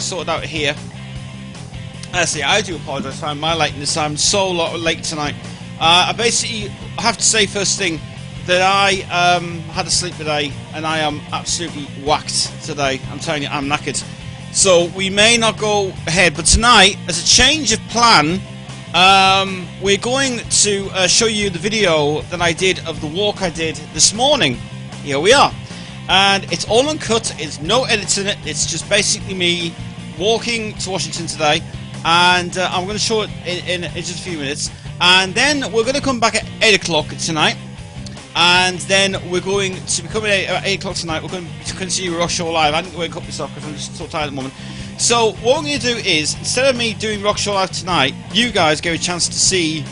everything sorted out here. Actually, I do apologise for my lateness. I'm so late tonight. I basically have to say first thing that I had a sleep today and I am absolutely whacked today. I'm telling you, I'm knackered. So we may not go ahead, but tonight, as a change of plan, we're going to show you the video that I did of the walk I did this morning. Here we are. And it's all uncut, it's no edits in it, it's just basically me walking to Washington today. And I'm going to show it in just a few minutes. And then we're going to come back at 8 o'clock tonight. And then we're going to be coming at 8 o'clock tonight. We're going to continue Rock Show Live. I didn't wake up myself because I'm just so tired at the moment. So what I'm going to do is, instead of me doing Rock Show Live tonight, you guys get a chance to see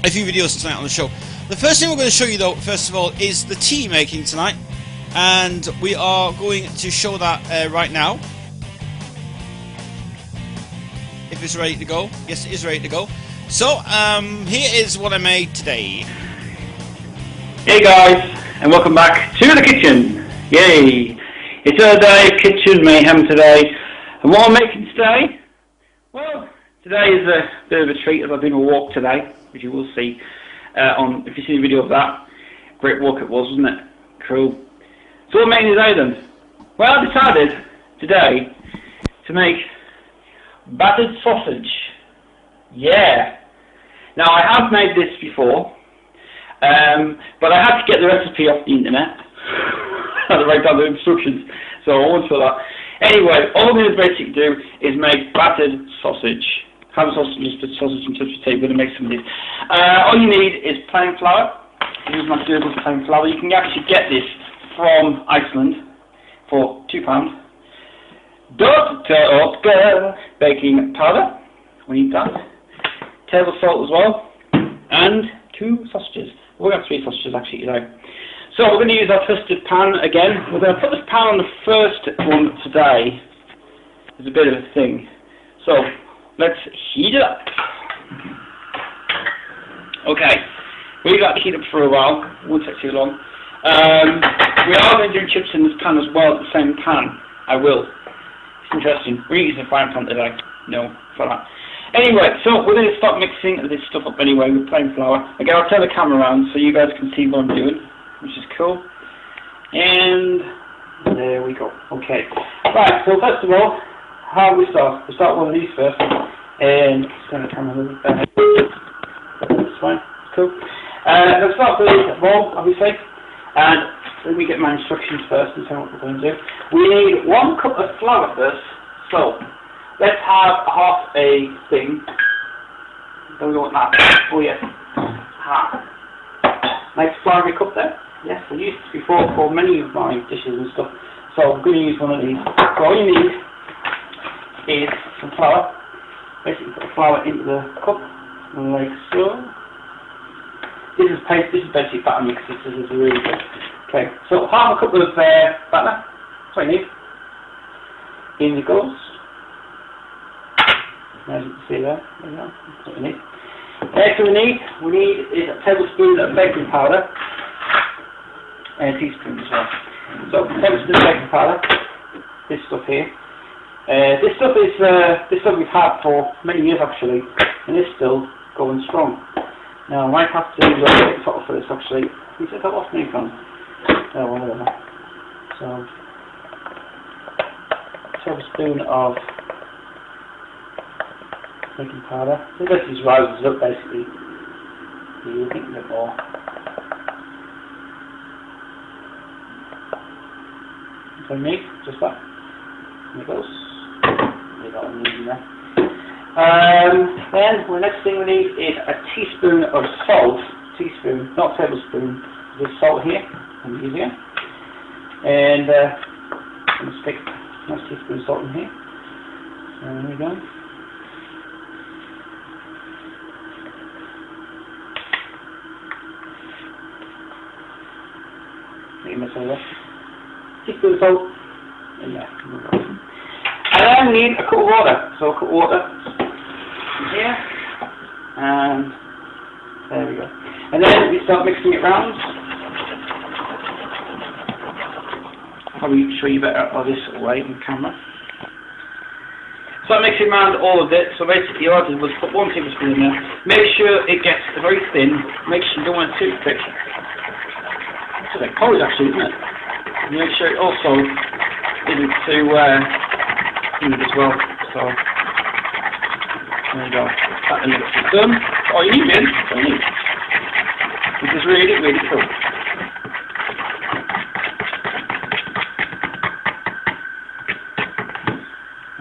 a few videos tonight on the show. The first thing we're going to show you, though, first of all, is the tea making tonight. And we are going to show that right now. If it's ready to go. Yes, it is ready to go. So, here is what I made today. Hey guys, and welcome back to the kitchen. Yay! It's a day of kitchen mayhem today. And what I'm making today? Well, today is a bit of a treat as I've been on a walk today, which you will see if you see the video of that. Great walk it was, wasn't it? Cool. So what I'm making today then? Well, I decided today to make battered sausage. Yeah. Now I have made this before, but I had to get the recipe off the internet. I had to write down the instructions, so I won't show that. Anyway, all I'm going to basically do is make battered sausage. Have a sausage, put sausage and touch the table, we're going to make some of these. All you need is plain flour. This is my durable plain flour. You can actually get this from Iceland for £2. Baking powder, we need that. Table salt as well, and 2 sausages. We're going to have 3 sausages actually today. So we're going to use our twisted pan again. We're going to put this pan on the first one today. It's a bit of a thing. So let's heat it up. Okay, we've got to heat up for a while. It won't take too long. We are going to do chips in this pan as well at the same pan. I will. Interesting. We're using a frying pan today. No, for that. Anyway, so we're going to start mixing this stuff up anyway with plain flour. Again, I'll turn the camera around so you guys can see what I'm doing, which is cool. And there we go. Okay. Right, so first of all, how we start? We start one of these first. And turn the camera a little bit better. That's fine. Cool. Let's start with the bowl, obviously. And let me get my instructions first and tell what we're going to do. We need 1 cup of flour first. So let's have half a thing. Don't we want that? Oh yes. Half. Nice floury cup there. Yes, I've used this before for many of my dishes and stuff. So I'm going to use one of these. So all you need is some flour. Basically put the flour into the cup, like so. This is basic batter mix. This is really good. Okay, so half a cup of batter. That's what you need. In it goes. As you can see there. There you go. That's what we need. Next thing we need is a tablespoon of baking powder. And a teaspoon as well. So a tablespoon of baking powder. This stuff here. This stuff we've had for many years actually, and it's still going strong. Now I might have to take a photo for this actually. Can you take that off me, Con? Oh, whatever. So, a tablespoon of baking powder. So this just rises up basically. You think a bit more. So me, just that. There it goes. Leave that one in there. Then the next thing we need is a teaspoon of salt. Teaspoon, not tablespoon. There's salt here. I'm using it. And I'm going to stick a nice teaspoon of salt in here. There we go. Make a mess of that. Teaspoon of salt in there. And then we need a cup of water. So a cup of water here. And there we go. And then we start mixing it round. Probably show you better of this way on camera. Start mixing around all of it. So basically all I did was put 1 tablespoon in there. Make sure it gets very thin. Make sure you don't want it too thick. It's like porridge actually, isn't it? And make sure it also isn't too thin as well. So there you go. That mix is done. All you need is what you need. Which is really, really cool.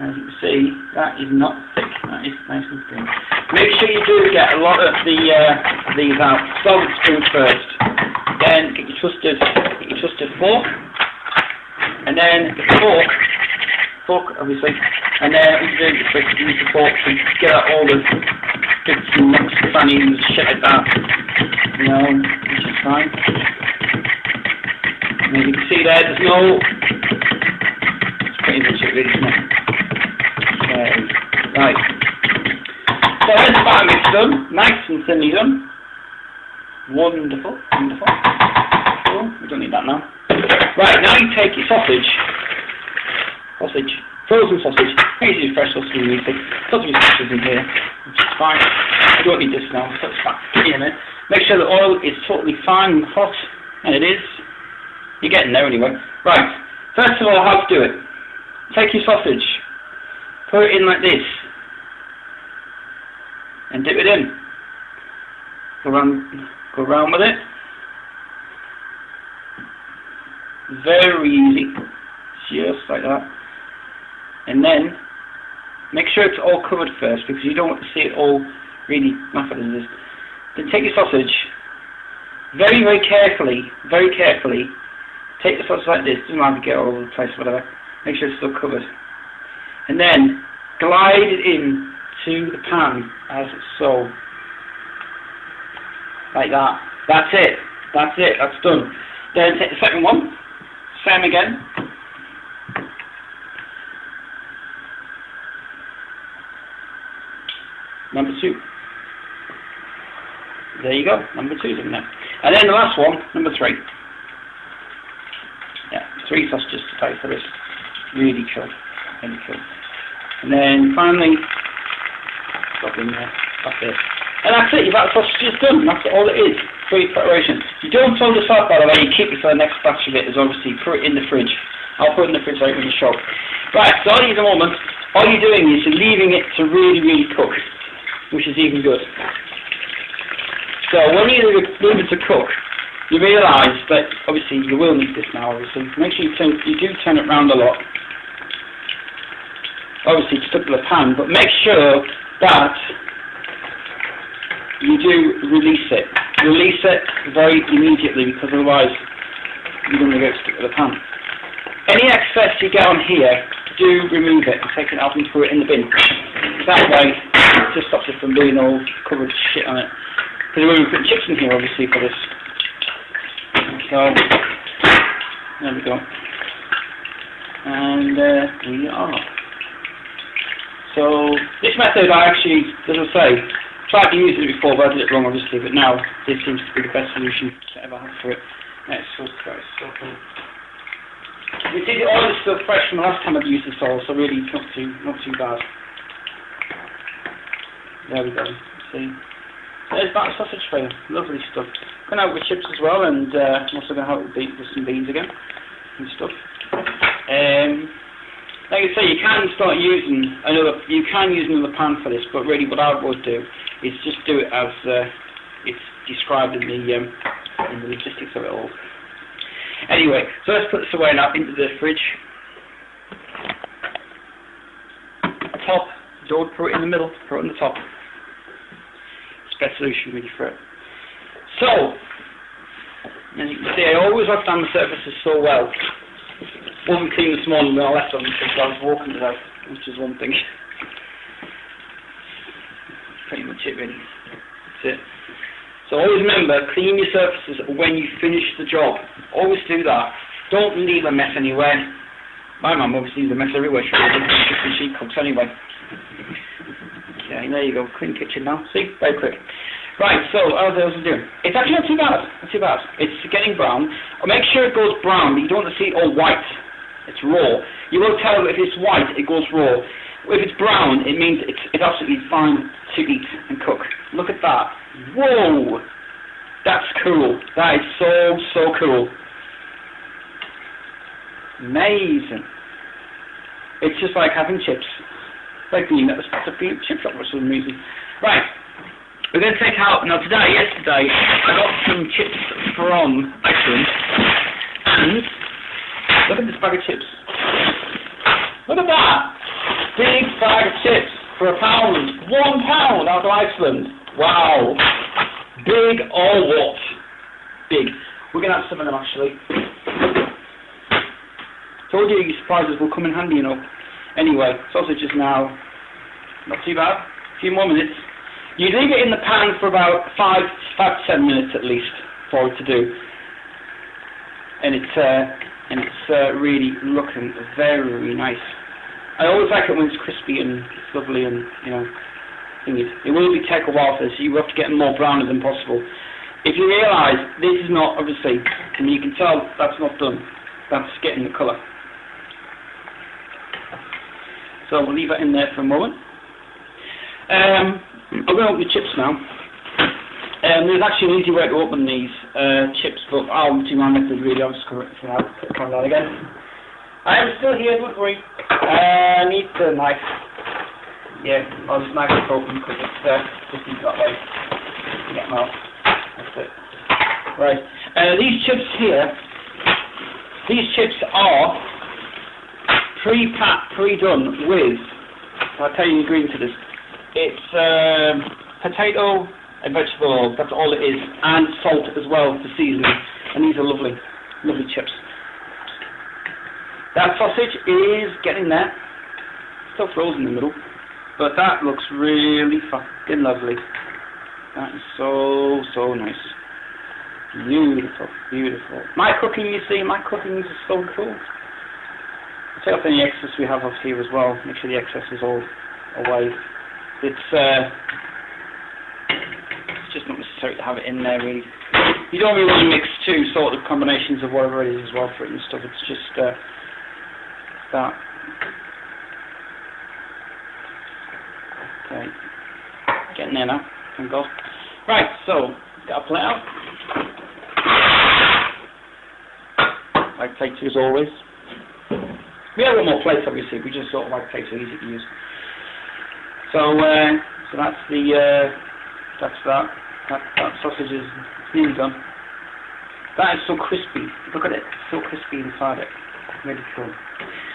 As you can see, that is not thick. That is nice and thin. Make sure you do get a lot of these out. Start with the spoon first. Then get your trusted fork, and then the fork obviously, and then what you do is use the fork to get out all the bits and nooks and crannies and shit like that. You know, which is fine. And as you can see there's no. It's pretty much it, really, isn't it? Right. So there's the batter mix done, nice and thinly done. Wonderful, wonderful. Cool. We don't need that now. Right, now you take your sausage, frozen sausage. Usually fresh sausage in these things. Lots of your sausages in here, which is fine. I don't need this now, so it's back in a minute. Make sure the oil is totally fine and hot, and it is. You're getting there anyway. Right, first of all, how to do it. Take your sausage. Put it in like this, and dip it in. Go around with it. Very easy, just like that. And then make sure it's all covered first, because you don't want to see it all really knackered as this. Then take your sausage, very, very carefully, take the sausage like this. Doesn't matter if you get all over the place, whatever. Make sure it's still covered. And then glide it in to the pan as so. Like that. That's it. That's done. Then take the second one. Same again. Number 2. There you go. Number 2's in there. And then the last one, number 3. Yeah, 3 sausages to take for this. Really cool. Really cool. And then finally, stop in there. That's it. And that's it. Your batter sausage is done. That's all it is. 3 preparation. You don't throw this out, by the way. You keep it for the next batch of it. Is obviously put it in the fridge. I'll put it in the fridge right in the shop. Right. So at the moment, all you're doing is you're leaving it to really, really cook, which is even good. So when you leave it to cook, you realise that obviously you will need this now. Obviously, make sure you do turn it round a lot. Obviously, just up to the pan, but make sure that you do release it. Release it very immediately, because otherwise you're going to get stuck to the pan. Any excess you get on here, do remove it and take it out and throw it in the bin. That way, it just stops it from being all covered with shit on it. Because we're going to put chips in here, obviously, for this. So, there we go. And we are. So, this method I actually, as I say, tried to use it before, but I did it wrong, obviously, but now this seems to be the best solution to ever have for it. It's so cool. You see, the oil is still fresh from the last time I've used this oil, so really it's not too bad. There we go. See? There's batter sausage for you. Lovely stuff. Going out with chips as well, and I'm also going to have it with some beans again and stuff. Like I say, you can start using another pan for this, but really what I would do is just do it as it's described in the logistics of it all. Anyway, so let's put this away now into the fridge. Top, don't put it in the middle, put it on the top. It's the best solution really for it. So, as you can see, I always wipe down the surfaces so well. Wasn't clean this morning when I left them because I was walking today, which is one thing. That's pretty much it really. That's it. So always remember, clean your surfaces when you finish the job. Always do that. Don't leave a mess anywhere. My mum obviously leaves a mess everywhere. She cooks anyway. Okay, there you go. Clean kitchen now. See? Very quick. Right, so how's it doing? It's actually not too bad. Not too bad. It's getting brown. Make sure it goes brown. You don't want to see it all white. It's raw. You will tell if it's white, it goes raw. If it's brown, it means it's absolutely fine to eat and cook. Look at that. Whoa! That's cool. That is so cool. Amazing. It's just like having chips. Like being at the chip shop or something amazing. Right. We're going to take out, yesterday, I got some chips from Iceland, and look at this bag of chips. Look at that! Big bag of chips for £1. £1 out of Iceland. Wow. Big or what? Big. We're going to have some of them actually. Told you these surprises will come in handy, you know. Anyway, sausages now. Not too bad. A few more minutes. You leave it in the pan for about 5 to 7 minutes at least for it to do. And it's really looking very nice. I always like it when it's crispy and it's lovely and, you know, thingy. It will take a while for this. You have to get them more browner than possible. If you realise this is not, obviously, and you can tell that's not done. That's getting the colour. So we'll leave that in there for a moment. I'm going to open the chips now. There's actually an easy way to open these chips, but I'll do my method really. I'll just cover that again. I am still here, don't worry. I need the knife. Yeah, I'll just knife it open because it's just that way. Get them out. That's it. Right. These chips here, these chips are pre-packed, pre-done with, I'll tell you the ingredients to this. It's potato and vegetable oil, that's all it is, and salt as well for seasoning. And these are lovely, lovely chips. That sausage is getting there. Still frozen in the middle, but that looks really fucking lovely. That is so nice. Beautiful, beautiful. My cooking, you see, my cooking is so cool. Take off any excess we have off here as well. Make sure the excess is all away. It's just not necessary to have it in there really. You don't really want to mix two sort of combinations of whatever it is as well for it and stuff. It's just that. Okay, getting there now. Thank God. Right, so got a plate out. Like plate two as always. We have a lot more plates obviously. We just sort of like plates are easy to use. So that's that. That sausage is nearly done. That is so crispy. Look at it. It's so crispy inside it. Really cool.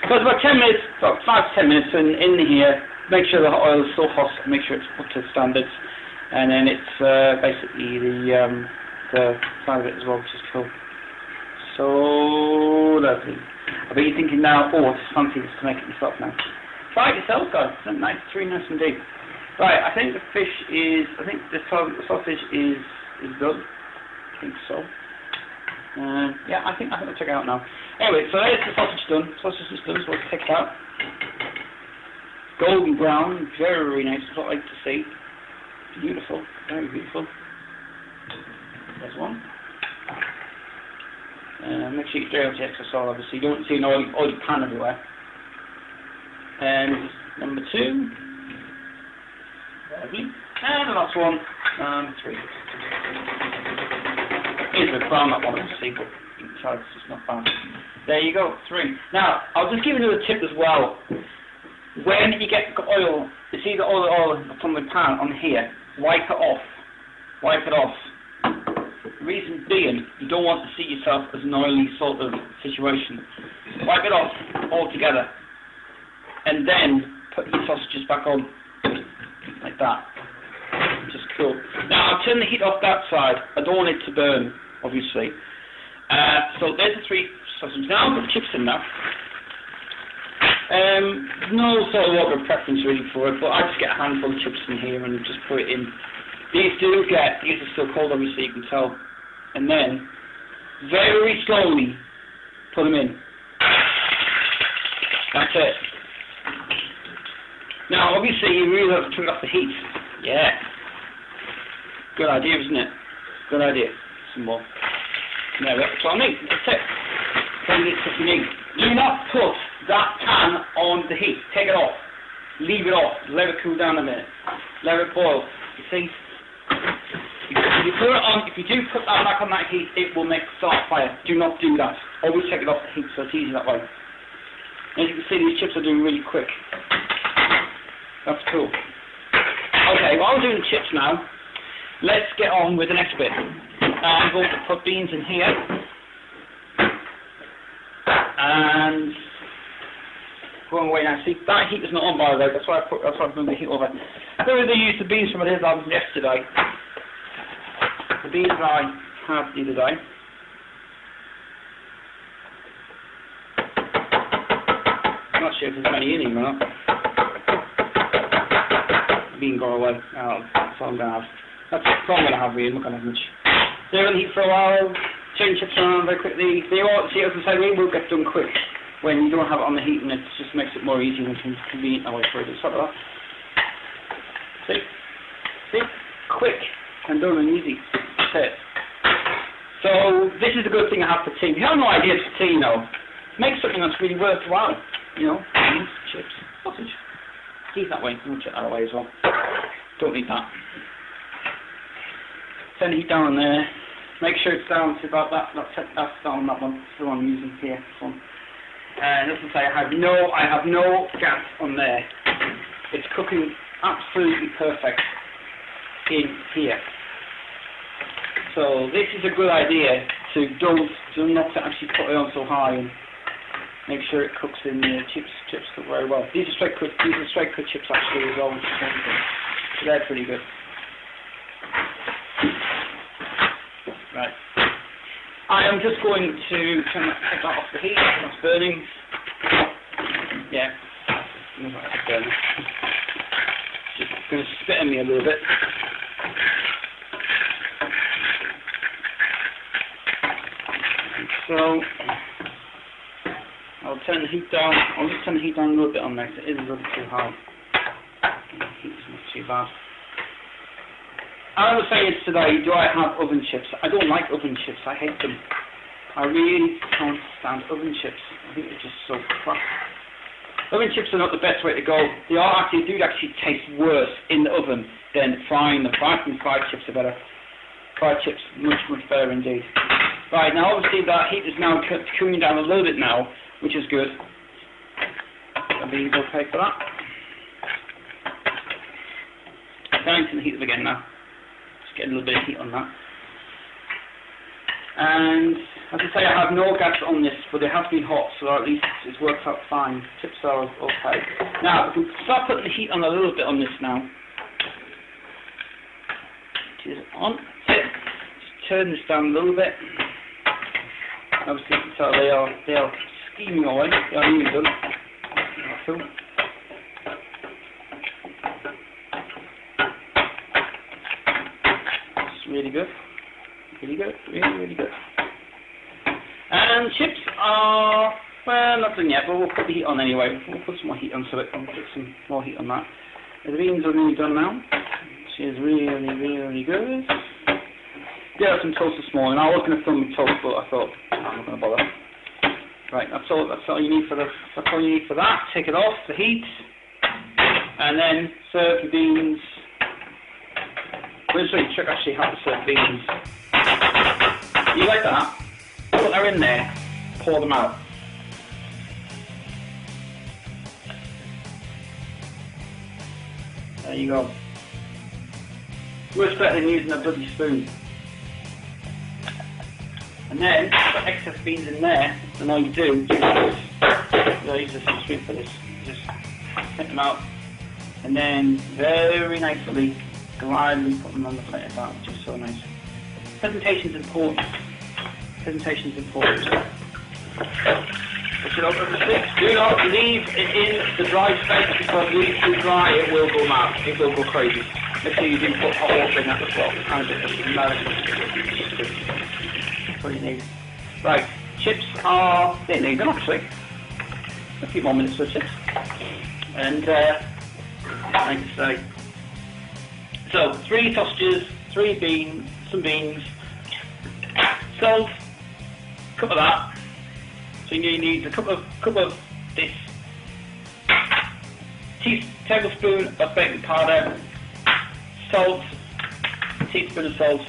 So it's about 10 minutes, about 5 to 10 minutes in here. Make sure the oil is still hot. Make sure it's up to standards. And then it's basically the side of it as well, which is cool. So lovely. I bet you're thinking now, oh, I just fancy this to make it myself now. Try it yourself, guys. It's nice, it's really nice indeed. Right, I think the fish is, I think the sausage is done. I think so. Yeah, I think I'll check it out now. Anyway, so there's the sausage done. Sausage is done, so let's take it out. Golden brown, very nice. That's what I like to see. Beautiful, very beautiful. There's one. Make sure you drain out the excess oil, obviously. You don't see an oily pan everywhere. And number 2. Lovely. And the last one, 3. It's a bit brown, that one, obviously, but inside it's just not bad. There you go, 3. Now, I'll just give you another tip as well. When you get oil, you see the oil from the pan on here, wipe it off. Wipe it off. Reason being, you don't want to see yourself as an oily sort of situation. Wipe it off altogether. And then put your sausages back on. Like that. Which is cool. Now, I'll turn the heat off that side. I don't want it to burn, obviously. So there's the 3 sausages. Now, I'll put the chips in now. No sort of order of preference really for it, but I just get a handful of chips in here and just put it in. These are still cold obviously, you can tell. And then, very slowly, put them in. That's it. Now obviously you really have to turn off the heat. Yeah. Good idea, isn't it? Good idea. Some more. There we go. That's what I need. That's it. That's what you need. Do not put that pan on the heat. Take it off. leave it off, let it cool down a minute, let it boil. You see? If you put it on, if you do put that back on that heat, it will make start fire. Do not do that. Always take it off the heat so it's easy that way. As you can see, these chips are doing really quick. That's cool. Okay, while I'm doing the chips now, let's get on with the next bit. I'm going to put beans in here. And going away now. See, that heat is not on by the way. That's why I moved the heat over. I don't really use the beans from this album yesterday. The beans I had the other day. I'm not sure if there's many in here or not. The bean got away. Oh, that's all I'm gonna have. That's all I'm gonna have really. I'm not gonna have much. They're gonna heat for a while. Change chips around very quickly. They all see as I say, we will get done quick when you don't have it on the heat, and it just makes it more easy and convenient that way for you. Sort of that. See, quick and done and easy. That's it. So this is a good thing I have for tea. If you have no ideas for tea, make something that's really worthwhile. You know, beans, chips, sausage. Heat that way. We'll check that away as well. Don't need that. Send the heat down there. Make sure it's down to about that. That's down that one. That's the one I'm using here. This one. And as I say, I have no gas on there. It's cooking absolutely perfect in here. So this is a good idea to not to actually put it on so high and make sure it cooks in the chips. Chips cook very well. These are straight cut chips actually as well. So they're pretty good. Right. I am just going to take that off the heat. That's burning. Yeah. That's burning. Just going to spit on me a little bit. So I'll turn the heat down. I'll just turn the heat down a little bit on there because it is a little too high. The heat's not too bad. I was saying today, do I have oven chips? I don't like oven chips. I hate them. I really can't stand oven chips. I think they're just so crap. Oven chips are not the best way to go. They do actually taste worse in the oven than frying them. Fried chips are better. Fried chips, much better indeed. Right, now obviously that heat is now cooling down a little bit now, which is good. I'll be okay for that. Down to the heat up again now. Just get a little bit of heat on that. And as I say, I have no gas on this, but they have to be hot, so at least it works out fine. Chips are okay. Now, we can start putting the heat on a little bit on this now. It is on. Just turn this down a little bit. Obviously, you can tell they are steaming away. They are nearly done. Cool. It's really good. Really good. Really good. And chips are, well, not done yet, but we'll put the heat on anyway. We'll put some more heat on so that I'll put some more heat on that. The beans are nearly done now. She is really good. Yeah, some toast this morning. I was going to film with toast, but I thought I'm not going to bother. Right, that's all you need for that. Take it off the heat, and then serve the beans. We'll show you a trick actually how to serve beans. You like that? Put them in there, pour them out. There you go. Much better than using a bloody spoon. And then, put excess beans in there, and all you do, use this spoon for this. Just take them out, and then very nicely, glidely put them on the plate like that, which is so nice. Presentation's important. Presentation's important. Push it over the stick. Do not leave it in the dry space, because if you leave it too dry, it will go mad. It will go crazy. Make sure you do put hot water in that as well. Kind of that's what you need. Right, chips are, they need them actually. A few more minutes for chips. And, like to say. So, 3 sausages, 3 beans, some beans, salt, cup of that. So you need a cup of this. tablespoon of baking powder, salt, teaspoon of salt,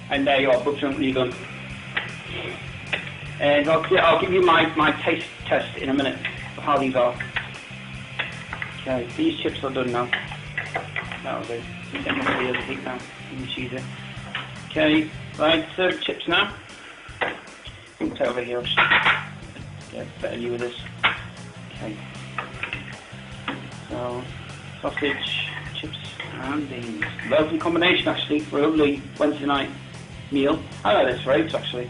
and there you are, butter and you're done. And I'll give you my taste test in a minute of how these are. Okay, these chips are done now. That'll do. You get my videos, I think now. Much easier. Okay, right, serve chips now. Don't take videos. Get better view of this. Okay. So, sausage, chips, and beans. Lovely combination actually for a lovely Wednesday night meal. I like this for eggs actually.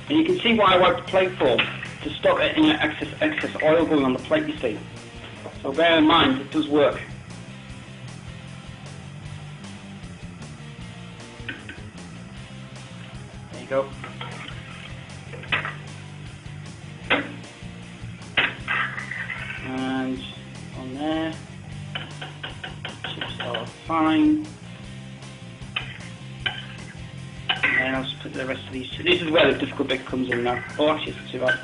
And you can see why I wipe the plate for, to stop any excess oil going on the plate, you see. So bear in mind, it does work. There you go. And on there, chips are fine. And I'll just put the rest of these. This is where the difficult bit comes in now. Oh, actually, it's not too bad.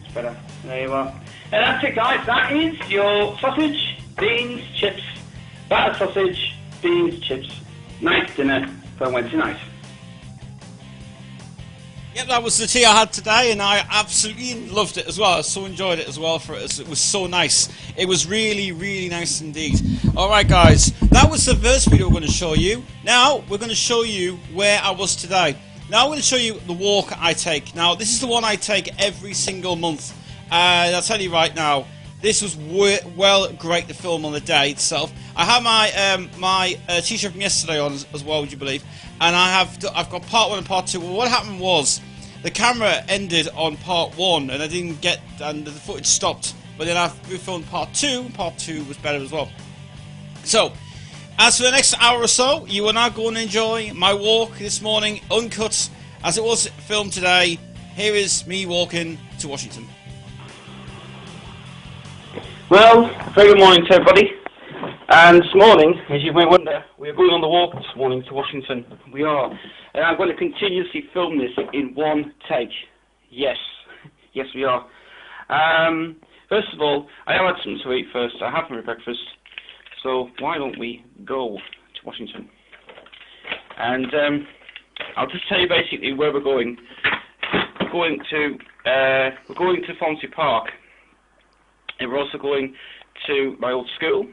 It's better. There you are. And that's it, guys. That is your sausage, beans, chips, battered sausage, beans, chips. Nice dinner for Wednesday night. Yep, that was the tea I had today, and I absolutely loved it as well. I so enjoyed it as well. It was so nice. It was really, really nice indeed. Alright guys, that was the first video we're going to show you. Now, we're going to show you where I was today. Now, I'm going to show you the walk I take. Now, this is the one I take every single month. And I'll tell you right now, this was great to film on the day itself. I have my t-shirt from yesterday on as well, would you believe? And I've got part 1 and part 2. Well, what happened was the camera ended on part 1, and I didn't get, and the footage stopped. But then we filmed part 2. And part 2 was better as well. So, as for the next hour or so, you are now going to enjoy my walk this morning, uncut as it was filmed today. Here is me walking to Washington. Well, very good morning to everybody. And this morning, as you may wonder, we are going on the walk this morning to Washington. We are. And I'm going to continuously film this in one take. Yes. Yes, we are. First of all, I have had something to eat first. I have my breakfast. So why don't we go to Washington? And I'll just tell you basically where we're going. We're going to Mon-Fri Park. And we're also going to my old school.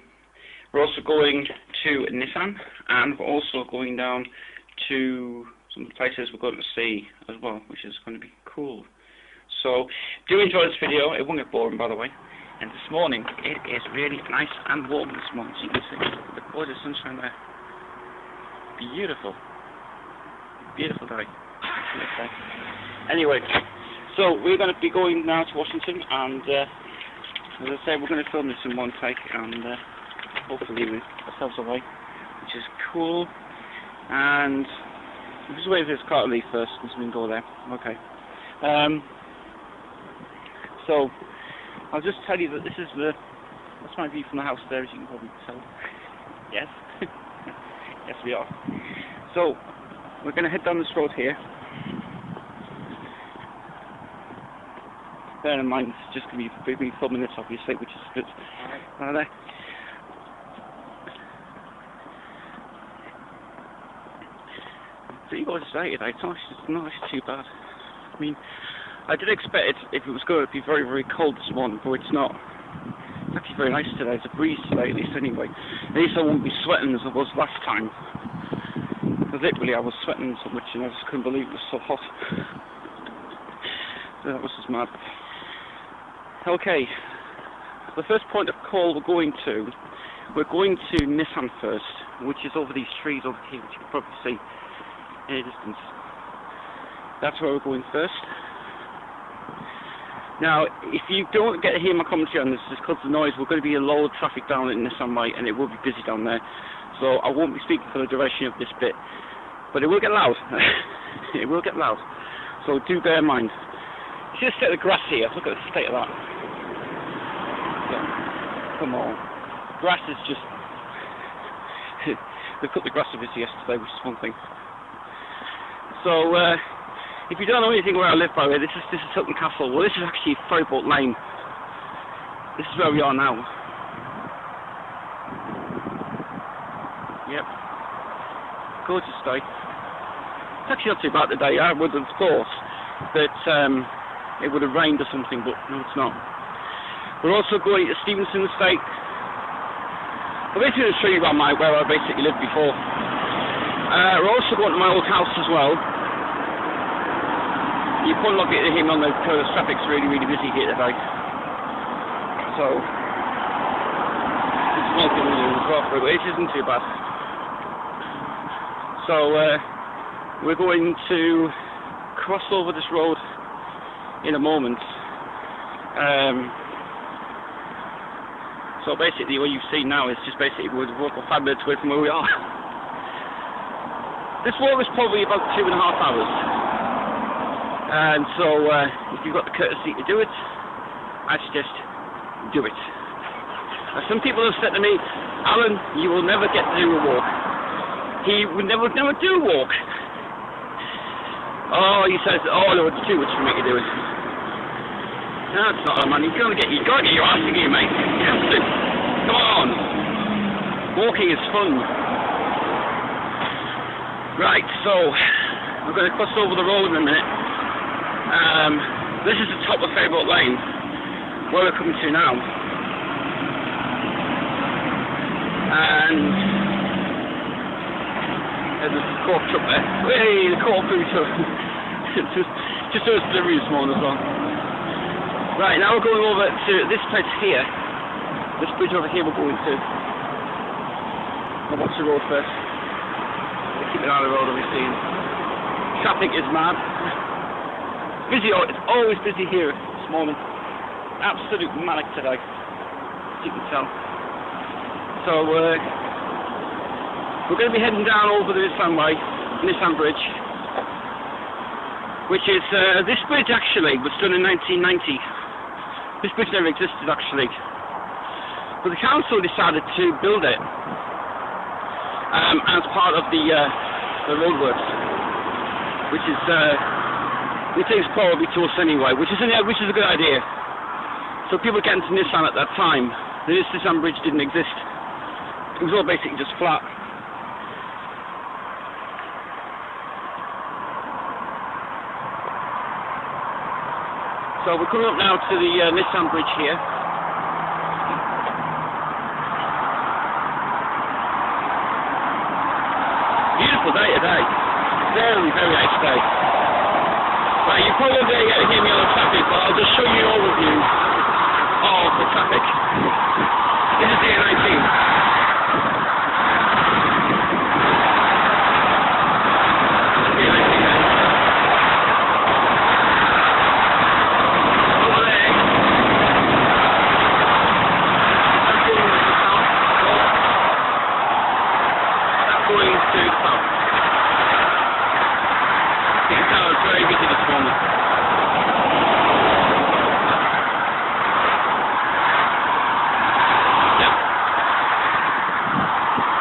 We're also going to Nissan, and we're also going down to some places we're going to see as well, which is going to be cool. So, do enjoy this video. It won't get boring, by the way. And this morning, it is really nice and warm this morning. So you can see the gorgeous sunshine there. Beautiful. Beautiful day. Anyway, so we're going to be going now to Washington, and as I say, we're going to film this in one take, and hopefully leave ourselves away, which is cool. And we'll just wait for this car to leave first, so we can go there. Okay. So I'll just tell you that this is that's my view from the house there, as you can probably tell. Yes. Yes, we are. So we're going to head down this road here. Bear in mind, it's just going to be 4 minutes, obviously, which is good. There. Pretty good today. It's not actually too bad. I mean, I did expect it if it was going to be very, very cold this morning, but it's not. It's actually very nice today. It's a breeze today, at least anyway. At least I won't be sweating as I was last time. Because literally, I was sweating so much, and I just couldn't believe it was so hot. So that was just mad. Okay, the first point of call we're going to Nissan first, which is over these trees over here, which you can probably see in the distance. That's where we're going first. Now, if you don't get to hear my commentary on this, it's because of the noise. We're going to be a load of traffic down at Nissan Light, and it will be busy down there. So I won't be speaking for the duration of this bit, but it will get loud. It will get loud. So do bear in mind. You see the state of the grass here. Look at the state of that. Come on. Grass is just... They cut the grass a bit yesterday, which is one thing. So, if you don't know anything where I live, by the way, this is Hilton Castle. Well, this is actually Ferryboat Lane. This is where we are now. Yep. Gorgeous day. It's actually not too bad today. I would have thought that it would have rained or something, but no, it's not. We're also going to Stevenson Estate. I'm basically going to show you around where I basically lived before. We're also going to my old house as well. You probably not get to hear me on the traffic's really busy here today. So, it's not going to do as well, but it isn't too bad. So, we're going to cross over this road in a moment. So basically what you've seen now is just basically we're 5 minutes away from where we are. This walk is probably about 2.5 hours. And so if you've got the courtesy to do it, I suggest do it. Now, some people have said to me, Alan, you will never get to do a walk. He would never do a walk. Oh, he says, oh no, it's too much for me to do it. No, it's not, man. You've got to get your ass in gear, mate. You have to. Come on. Walking is fun. Right, so we're going to cross over the road in a minute. This is the top of Ferryboat Lane, where we're coming to now. And there's a cork truck there. Hey, the cork food truck. Just doing a delivery this morning as well. Right, now we're going over to this place here. This bridge over here we're going to. I'll watch the road first. We'll keep it out of the road, obviously. Traffic is mad. Busy, it's always busy here this morning. Absolute manic today, as you can tell. So, we're going to be heading down over the Nissan Bridge. Which is, this bridge actually was done in 1990. This bridge never existed actually, but the council decided to build it as part of the roadworks, which is it takes probably to us anyway, which is a good idea. So people getting to Nissan at that time, the Nissan Bridge didn't exist. It was all basically just flat. So we're coming up now to the Nissan Bridge here. Beautiful day today. Very nice day. Right, you probably won't be able to hear me on the traffic, but I'll just show you an overview of the traffic. This is the A19.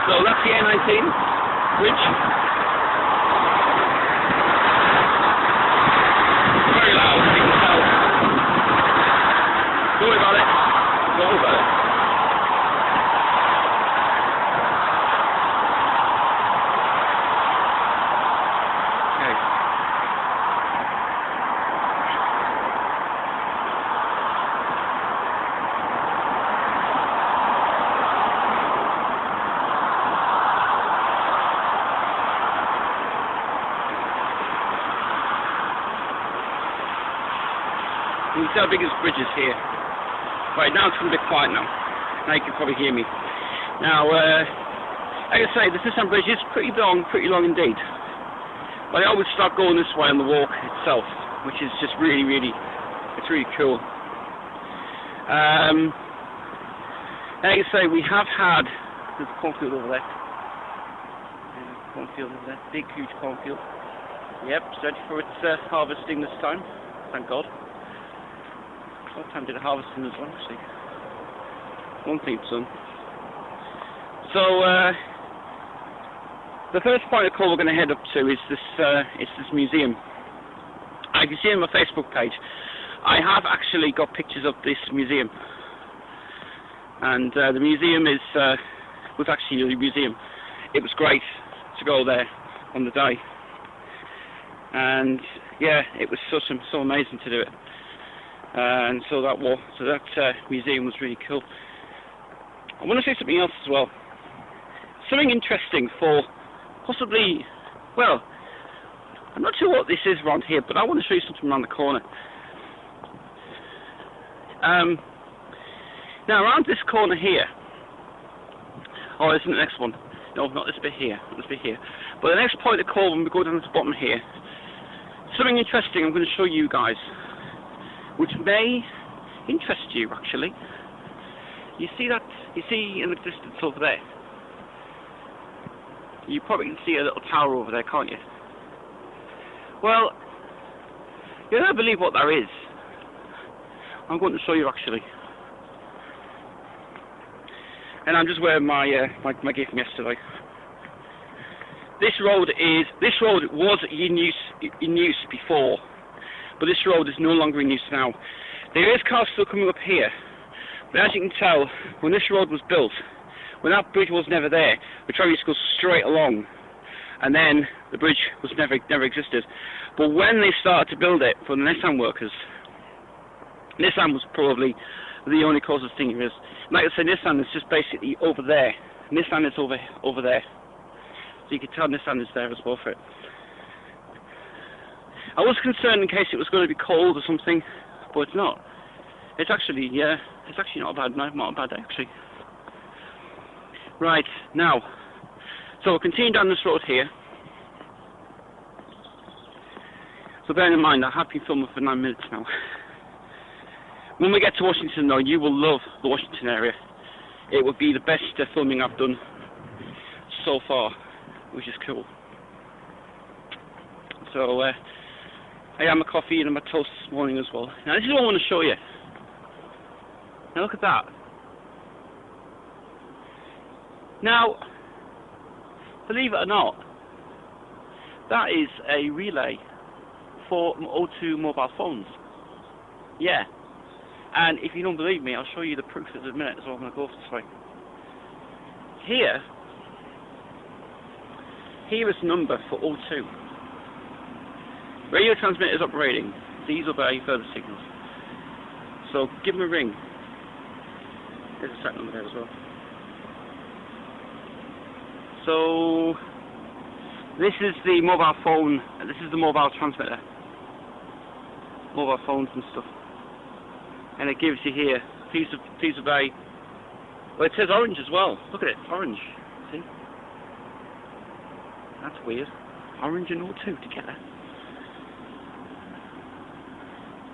So that's the A19 bridge. Very loud, as you can tell. Don't worry about it. Don't worry about it. Okay. You can see how big this bridge is here. Right, now it's going to be quiet now. Now you can probably hear me. Now, like I say, the Nissan Bridge is pretty long indeed. But I always start going this way on the walk itself, which is just really cool. Like I say, we have had, there's a cornfield over there. Cornfield over there, big huge cornfield. Yep, it's ready for its harvesting this time, thank God. What time did it harvest in as well, actually? 1 p.m. son. So, the first point of call we're going to head up to is this museum. If you see on my Facebook page, I have actually got pictures of this museum, and the museum was actually a museum. It was great to go there on the day, and yeah, it was so amazing to do it. And so that museum was really cool. I want to say something else as well. Something interesting for possibly, well, I'm not sure what this is around here, but I want to show you something around the corner. Now around this corner here, oh, isn't the next one? No, not this bit here, this bit here. But the next point of call when we go down to the bottom here, something interesting I'm going to show you guys, which may interest you actually. You see that? You see in the distance over there? You probably can see a little tower over there, can't you? Well, you'll never believe what there is. I'm going to show you actually. And I'm just wearing my gear from yesterday. This road was in use before, but this road is no longer in use now. There is cars still coming up here, but as you can tell, when this road was built, when that bridge was never there, the train used to go straight along, and then the bridge was never existed. But when they started to build it for the Nissan workers, Nissan was probably the only closest thing there is. Like I said, Nissan is just basically over there. Nissan is over there. So you can tell Nissan is there as well for it. I was concerned in case it was going to be cold or something, but it's not. It's actually, yeah, it's actually not a bad day actually. Right, now, so we'll continue down this road here. So bear in mind, I have been filming for 9 minutes now. When we get to Washington though, you will love the Washington area. It would be the best filming I've done so far, which is cool. So, I had my coffee and my toast this morning as well. Now this is what I want to show you. Now look at that. Now, believe it or not, that is a relay for O2 mobile phones. Yeah. And if you don't believe me, I'll show you the proof in a minute, so I'm going to go this way. Here is the number for O2. Radio transmitters operating. These obey further signals. So give them a ring. There's a set number there as well. So this is the mobile phone. This is the mobile transmitter. Mobile phones and stuff. And it gives you here, please obey. Well, it says orange as well. Look at it, orange. See? That's weird. Orange and O2 together.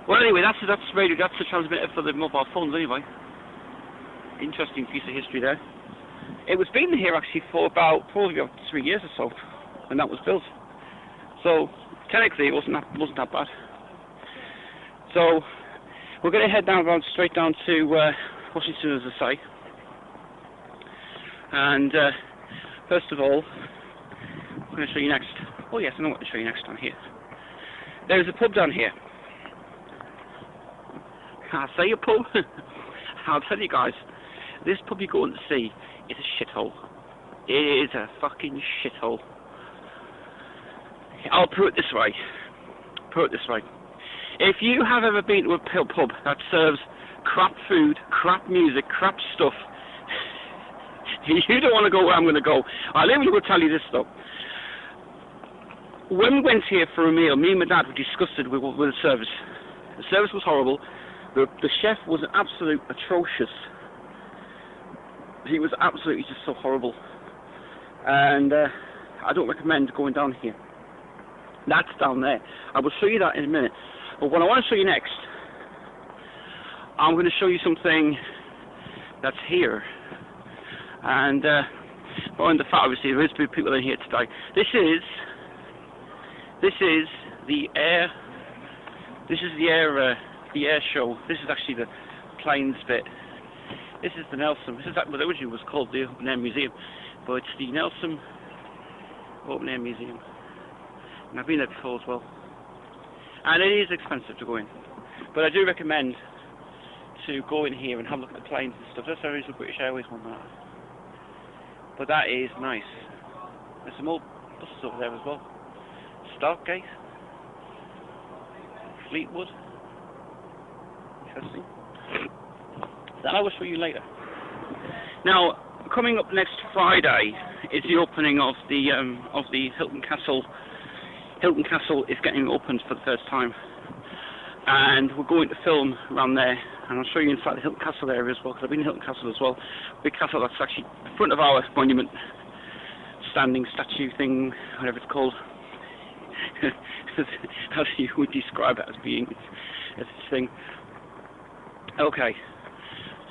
Well, anyway, that's radio. That's the transmitter for the mobile phones. Anyway, interesting piece of history there. It was been here actually for probably about 3 years or so, when that was built. So technically, it wasn't that bad. So we're going to head straight down to Washington, as I say. And first of all, I'm going to show you next. Oh yes, I know what to show you next down here. There's a pub down here. I say a pub. I'll tell you guys, this pub you're going to see is a shithole. It is a fucking shithole. I'll put it this way. If you have ever been to a pub that serves crap food, crap music, crap stuff, you don't want to go where I'm going to go. I'll even tell you this though. When we went here for a meal, me and my dad were disgusted with the service. The service was horrible. The chef was absolute atrocious. He was absolutely just so horrible. And I don't recommend going down here. That's down there. I will show you that in a minute. But what I want to show you next, I'm going to show you something that's here. And behind the fact, obviously, there is people in here today. This is the air. This is the air show. This is actually the planes bit. This is the Nelson. This is what originally was called the Open Air Museum, but it's the Nelson open air museum. And I've been there before as well. And it is expensive to go in. But I do recommend to go in here and have a look at the planes and stuff. That's the reason British Airways one that. But that is nice. There's some old buses over there as well. Stargate. Fleetwood. Interesting. That I will show you later. Now, coming up next Friday is the opening of the Hilton Castle. Hilton Castle is getting opened for the first time, and we're going to film around there, and I'll show you inside the Hilton Castle area as well, because I've been in Hilton Castle as well. Big castle that's actually in front of our monument, standing statue thing, whatever it's called. How you would describe it as being this thing. Okay,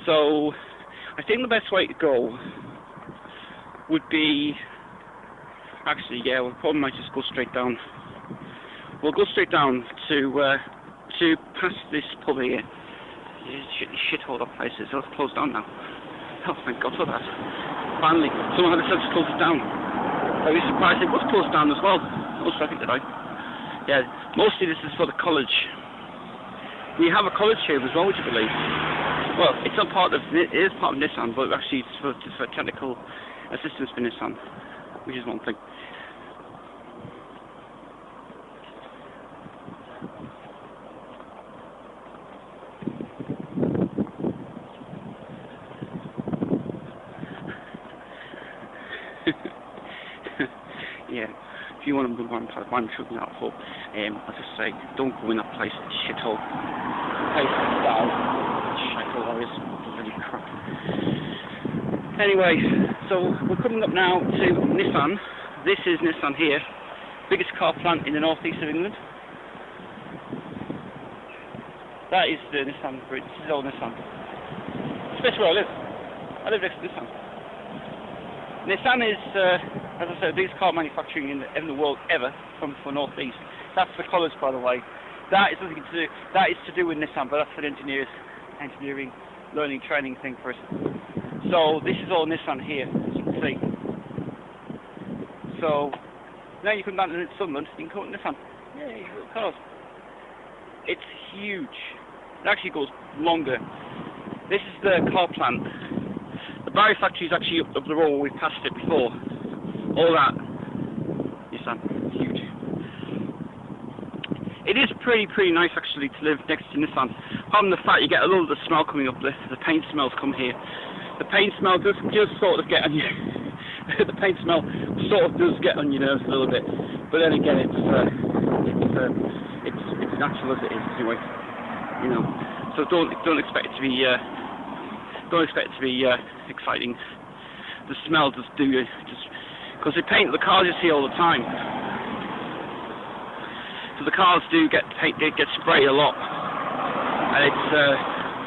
so I think the best way to go would be, actually, yeah, we probably might just go straight down. We'll go straight down to past this pub here. Shithole of places. Oh, it's closed down now. Oh, thank God for that. Finally, someone had to close it down. I was surprised it was closed down as well. No traffic today. Yeah, mostly this is for the college. We have a college here as well, would you believe? Well, it's not part of, it is part of Nissan, but actually it's for technical assistance for Nissan, which is one thing. Yeah, if you want to move on to one shooting out for, I'll just say, don't go in that place, shithole. Place down. Shithole, that is really crap. Anyway, so we're coming up now to Nissan. This is Nissan here, biggest car plant in the northeast of England. That is the Nissan bridge. This is old Nissan. It's the where I live. I live next to Nissan. Nissan is, as I said, the biggest car manufacturing in the world ever for northeast. That's the colours, by the way. That is nothing to do. That is to do with Nissan, but that's for the engineering, learning, training thing for us. So this is all Nissan here, as you can see. So now you come down to Sunderland, you can come to Nissan. Yay, little cars. It's huge. It actually goes longer. This is the car plant. The Barry factory is actually up the road. We've passed it before. All that. Nissan. Huge. It is pretty nice actually to live next to Nissan. Apart from the fact you get a little bit of smell coming up. The paint smells come here. The paint smell does just sort of get on you. The paint smell sort of does get on your nerves a little bit. But then again, it's natural as it is anyway. You know. So don't expect it to be. Don't expect it to be exciting. The smell does do you, just because they paint the cars you see all the time. So the cars do get sprayed a lot, and it's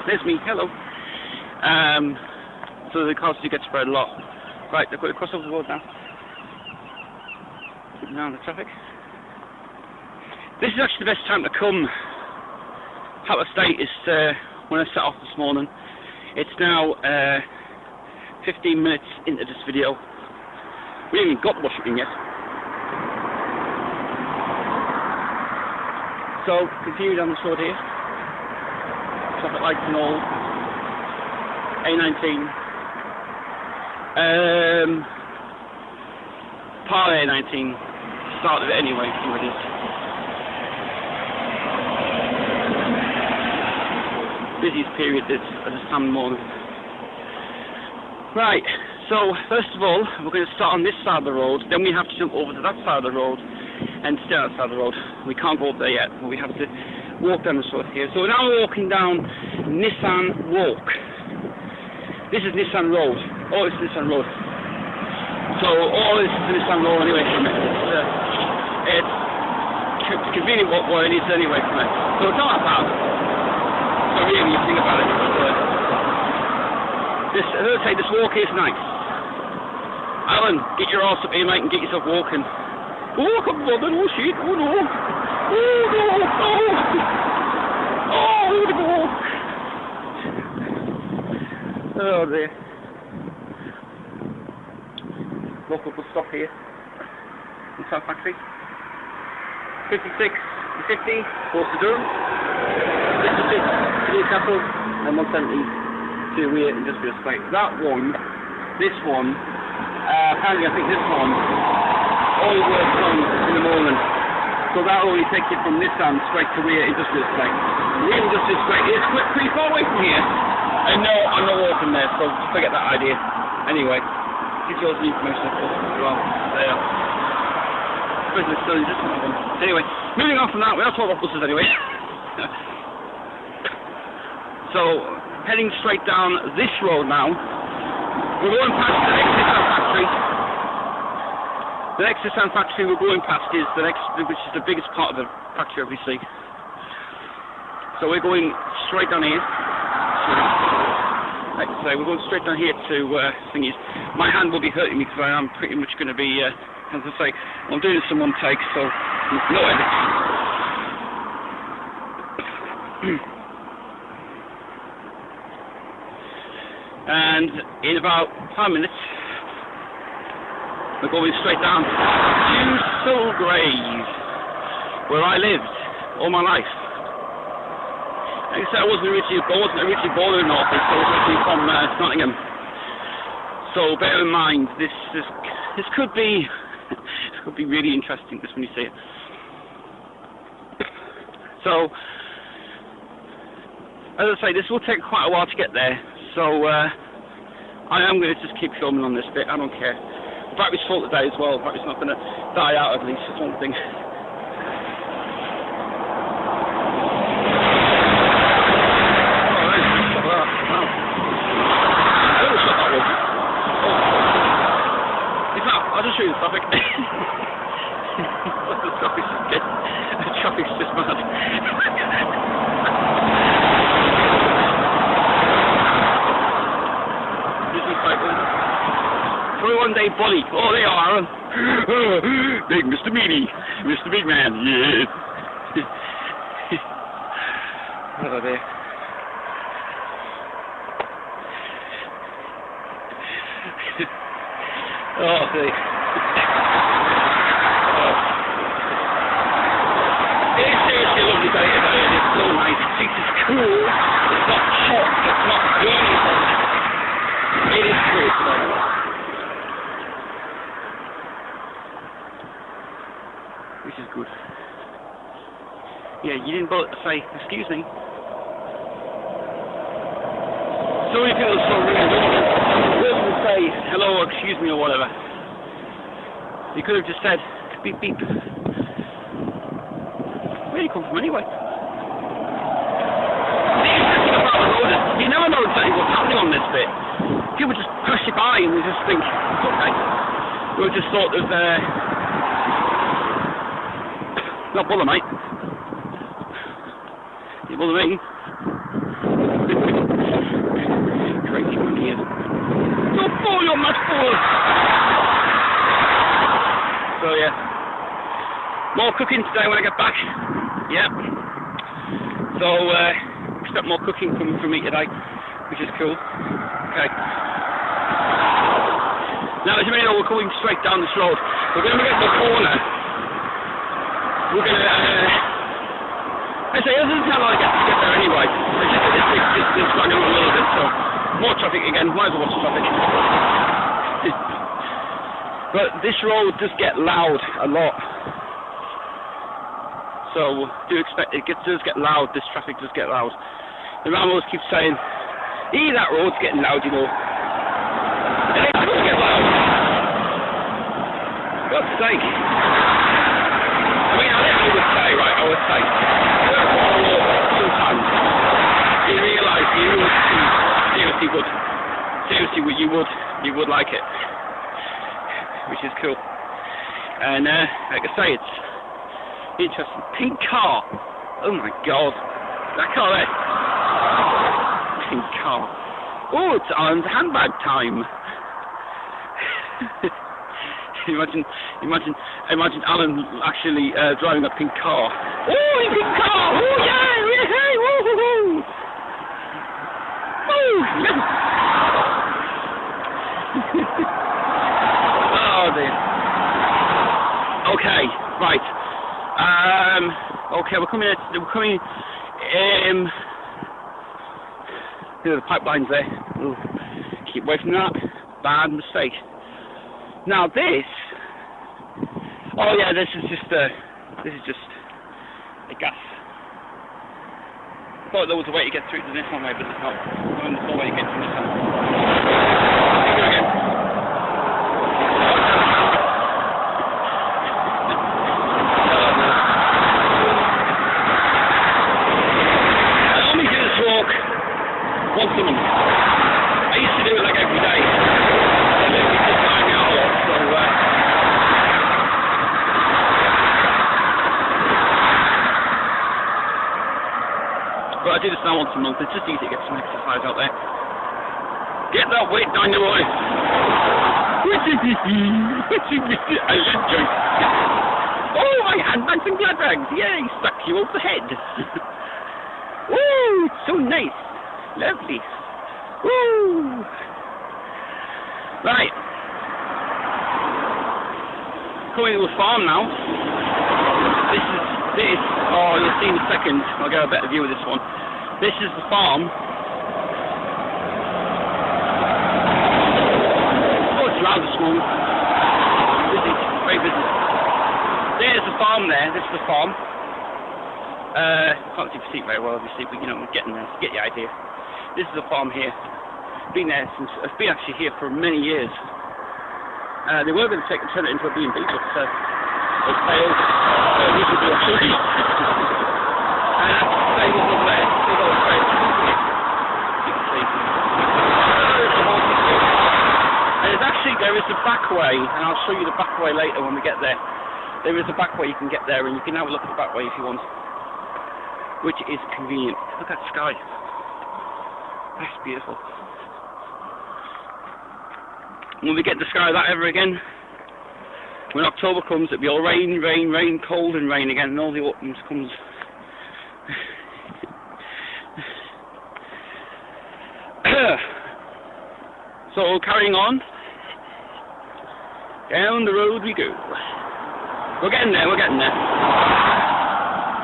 there's me, hello. So the cars do get sprayed a lot. Right, they've got to cross over the road now. Keeping down the traffic. This is actually the best time to come. How to state is when I set off this morning. It's now 15 minutes into this video. We haven't even got Washington yet. So, continue down the road here. Traffic lights and all. A19. Part A19. Started it anyway, see what it is. Busiest period at this time of the morning. Right, so first of all, we're going to start on this side of the road, then we have to jump over to that side of the road and stay on that side of the road. We can't go up there yet, but we have to walk down the road here. So now we're walking down Nissan Walk. This is Nissan Road. Oh, it's Nissan Road. So all this is Nissan Road anyway from it. It's convenient what it is anyway from it. So it's not that bad. So really, you think about it. As I say, this walk is nice. Alan, get your arse up here, mate, and get yourself walking. Oh, come on, oh shit, oh no. Oh no, oh. Oh dear. Local bus stop here. Uncut factory. 56, 50, Port to Durham. 56 to Newcastle, and 170 to Weir Industrial Estate. That one, this one, apparently I think this one, all works on in the morning. So that'll only take you from this end straight to Weir Industrial Estate. Weir Industrial Estate is pretty far away from here. And no, I'm not walking there, so forget that idea. Anyway, gives you all the information as well. There. Anyway, moving on from that, we are talking about buses anyway. So, heading straight down this road now. We're going past the next Nissan factory. The next Nissan factory we're going past is which is the biggest part of the factory, obviously. So we're going straight down here. Like I say, we're going straight down here to thingies. My hand will be hurting me because I am pretty much going to be, as I say, I'm doing this in one take, so no edit. And in about 5 minutes, we're going straight down to Sulgrave, where I lived all my life. Like I said, I wasn't originally born in North East, I was originally from Nottingham. So bear in mind, this could be really interesting just when you see it. So, as I say, this will take quite a while to get there. So I am going to just keep filming on this bit. I don't care. The battery's full today as well. The battery's not going to die out, at least. That's one thing. I'll just show you the traffic. The traffic's just mad. This is like 21-day body. Oh, they are. Big Mr. Meaty. Mr. Big Man. Yeah. Oh, there. Oh, see. It's seriously a lovely day today, and it's so nice. It's cool. It's not hot. It's not burning hot. It is cool today. Which is good. Yeah, you didn't bother to say, excuse me. So many people are so rude. Say hello or excuse me or whatever. You could have just said beep beep. Where do you come from anyway? The interesting about the road is you never know exactly what's happening on this bit. People just pass you by and they just think it's okay. We'll just sort of not bother, mate. You bother me. Crazy one here. Don't fool, you're mad fool! So yeah. More cooking today when I get back. Yep. So expect more cooking from me today, which is cool. Okay. Now as you may know, we're going straight down this road. We're going to get to the corner. We're going to I say, it doesn't sound like I get there anyway. It's just dragging on a little bit, so more traffic again, might as well watch the traffic. But this road does get loud a lot. So do expect it does get loud, this traffic does get loud. The Ramos keep saying, that road's getting loud, you know. And it does get loud. God's sake. I mean, I would say, right, sometimes you realise you would seriously you would like it, which is cool. And like I say, it's interesting. Pink car. Oh my god, that car there. Pink car. Oh, it's on handbag time. Imagine Alan actually driving a pink car. Oh, a pink car! Oh yeah! Hey! Woo hoo hoo! Oh yeah! Oh dear. Okay, right. Okay, we're coming. The pipeline's there. Ooh, keep away from that. Bad mistake. Now this. Oh yeah, this is just a gas. I thought there was a way to get through to this one way, but there's not. There's no way to get through this one. Here we go again. Once a month. I used to do it like every day. And it just tired me out a lot, so but I do this now once a month. It's just easy to get some exercise out there. Get that weight down your eye. I enjoy. Oh, my handbags and glad bags. Yay, stuck you over the head. Woo, it's so nice. Lovely. Woo! Right. Coming to a farm now. This. Oh, you'll see in a second. I'll get a better view of this one. This is the farm. Oh, it's loud this morning. Busy. Very busy. There's the farm there. This is the farm. Can't see the seat very well, obviously, but you know, we're getting there. Get the idea. This is a farm here. Been there since. It's been actually here for many years. They were going to turn it into a B&B, but it failed. We should do a tree. And they will go there. They go straight. You can see. And there is a back way, and I'll show you the back way later when we get there. There is a back way you can get there, and you can have a look at the back way if you want, which is convenient. Look at the sky. That's beautiful. When we get the sky that ever again, when October comes, it'll be all rain, rain, rain, cold and rain again, and all the autumn comes. So carrying on, down the road we go. We're getting there, we're getting there.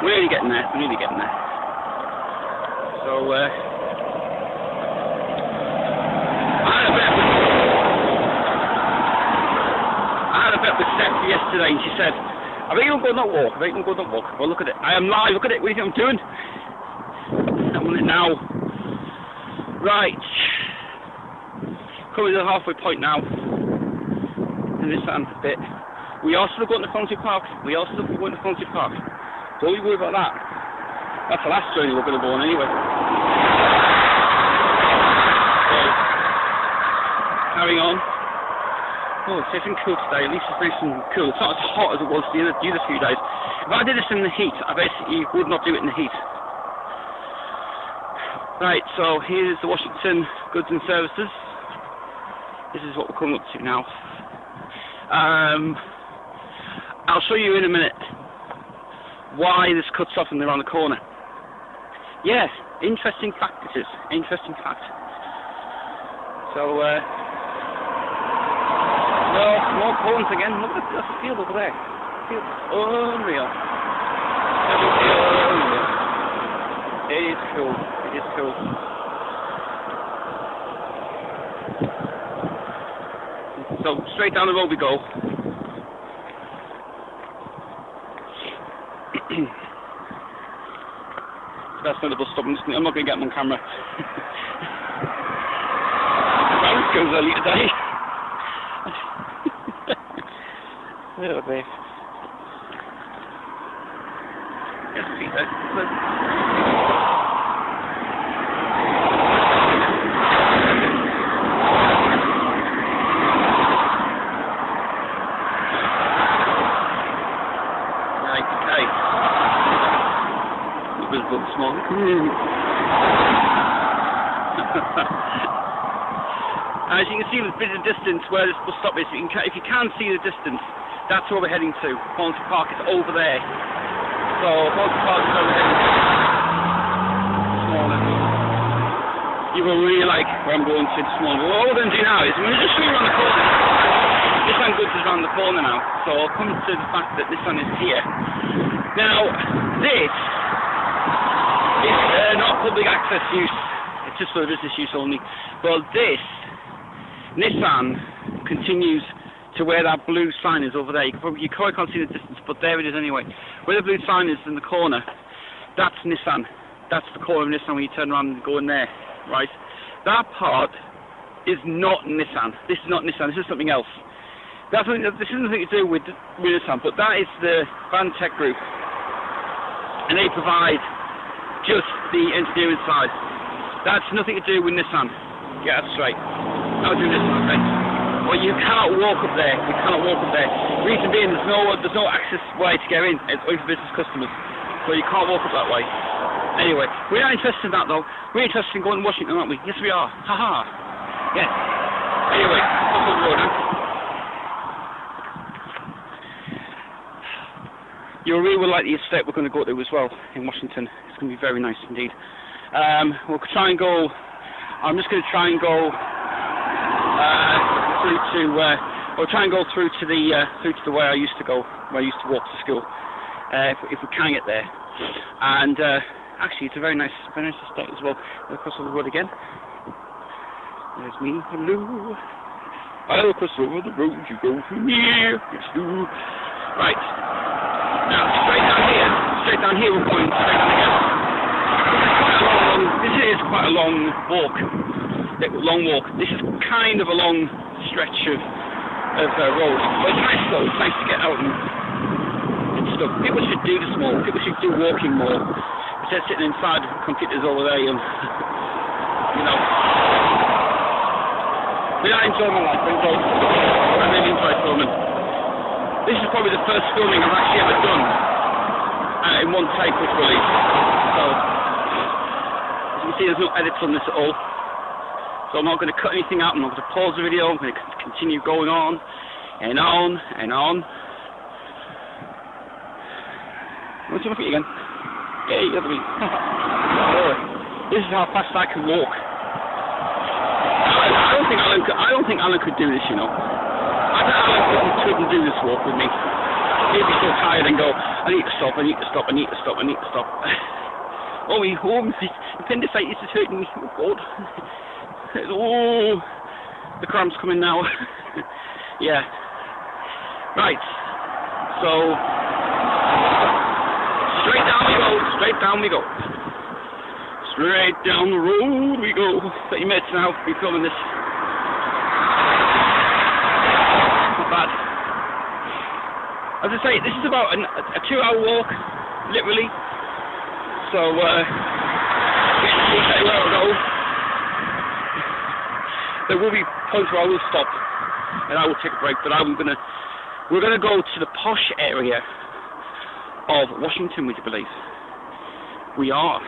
We're nearly getting there, we're nearly getting there. So, I had a bet with Sept yesterday, and she said, I think I'm going to walk, I think I'm going to walk. Well, look at it, I am live, look at it, what do you think I'm doing? I'm on it now. Right. Coming to the halfway point now. In this bit. We are still going to Mon-Fri Park. We are still going to Mon-Fri Park. Don't you worry about that. That's the last journey we're going to go on anyway. So, carrying on. Oh, it's nice and cool today. At least it's nice and cool. It's not as hot as it was the other few days. If I did this in the heat, I basically would not do it in the heat. Right, so here's the Washington Goods and Services. This is what we're coming up to now. I'll show you in a minute why this cuts off and they're around the corner. Yeah, interesting fact this is. Interesting fact. So, well, more corns again. Look at the field over there. The field is unreal. It is cool. It is cool. So, straight down the road we go. That's not the bus stop. I'm not going to get them on camera. Round goes early today. Little bit. Yes, Peter. Small. As you can see with a bit of distance where this bus stop is, if you can see the distance, that's where we're heading to. Mon-Fri Park is over there. So Mon-Fri Park is over heading to. Smaller. You will really like where I'm going to this morning. What we're going to do now is I'm going to just show you around the corner. Nissan Goods is around the corner now, so I'll come to the fact that Nissan is here. Now, this is not public access use, it's just for business use only, but this Nissan continues to where that blue sign is over there. You probably can't see the distance, but there it is anyway. Where the blue sign is in the corner, that's Nissan. That's the corner of Nissan when you turn around and go in there, right? That part is not Nissan. This is not Nissan, this is something else. This has nothing to do with Nissan, but that is the Van Tech Group. And they provide just the engineering side. That's nothing to do with Nissan. Get that straight. I'll do this, okay? Well, you cannot walk up there. You cannot walk up there. Reason being, there's no access way to get in. It's only for business customers, so you can't walk up that way. Anyway, we're not interested in that though. We're interested in going to Washington, aren't we? Yes, we are. Haha. Yes. Anyway, that's what we're doing. You'll really like the estate we're going to go to as well in Washington. It's going to be very nice indeed. We'll try and go. I'm just going to try and go we'll try and go through to the way I used to go, where I used to walk to school, if we can get there. And actually, it's a very nice estate as well. We'll cross over the road again. There's me. Hello. I'll cross over the road. You go from here. Yes, do. Right. Now, straight down here, we're going straight down again. This is quite a long walk. This is kind of a long stretch of road. But it's nice though, it's nice to get out and stuff. People should do this more. People should do walking more. Instead of sitting inside computers all day and, you know. But I enjoy my life. I really enjoy filming. This is probably the first filming I've actually ever done in one take with release. So, as you can see, there's no edits on this at all. So I'm not going to cut anything out, I'm not going to pause the video, I'm going to continue going on and on and on. What's your feet again? Hey, the other way. This is how fast I can walk. I don't think Alan could do this, you know. I don't know if Alan couldn't do this walk with me. He'd be so tired and go, I need to stop, I need to stop, I need to stop, I need to stop. Oh, my appendicitis is hurting me, oh God. Oh, the cramp's coming now. Yeah. Right. So, straight down we go. Straight down the road we go. 30 minutes now, we're filming this. Not bad. As I say, this is about a 2-hour walk, literally. So, getting to see where I go. There will be points where I will stop and I will take a break, but we're gonna go to the posh area of Washington, would you believe? We are.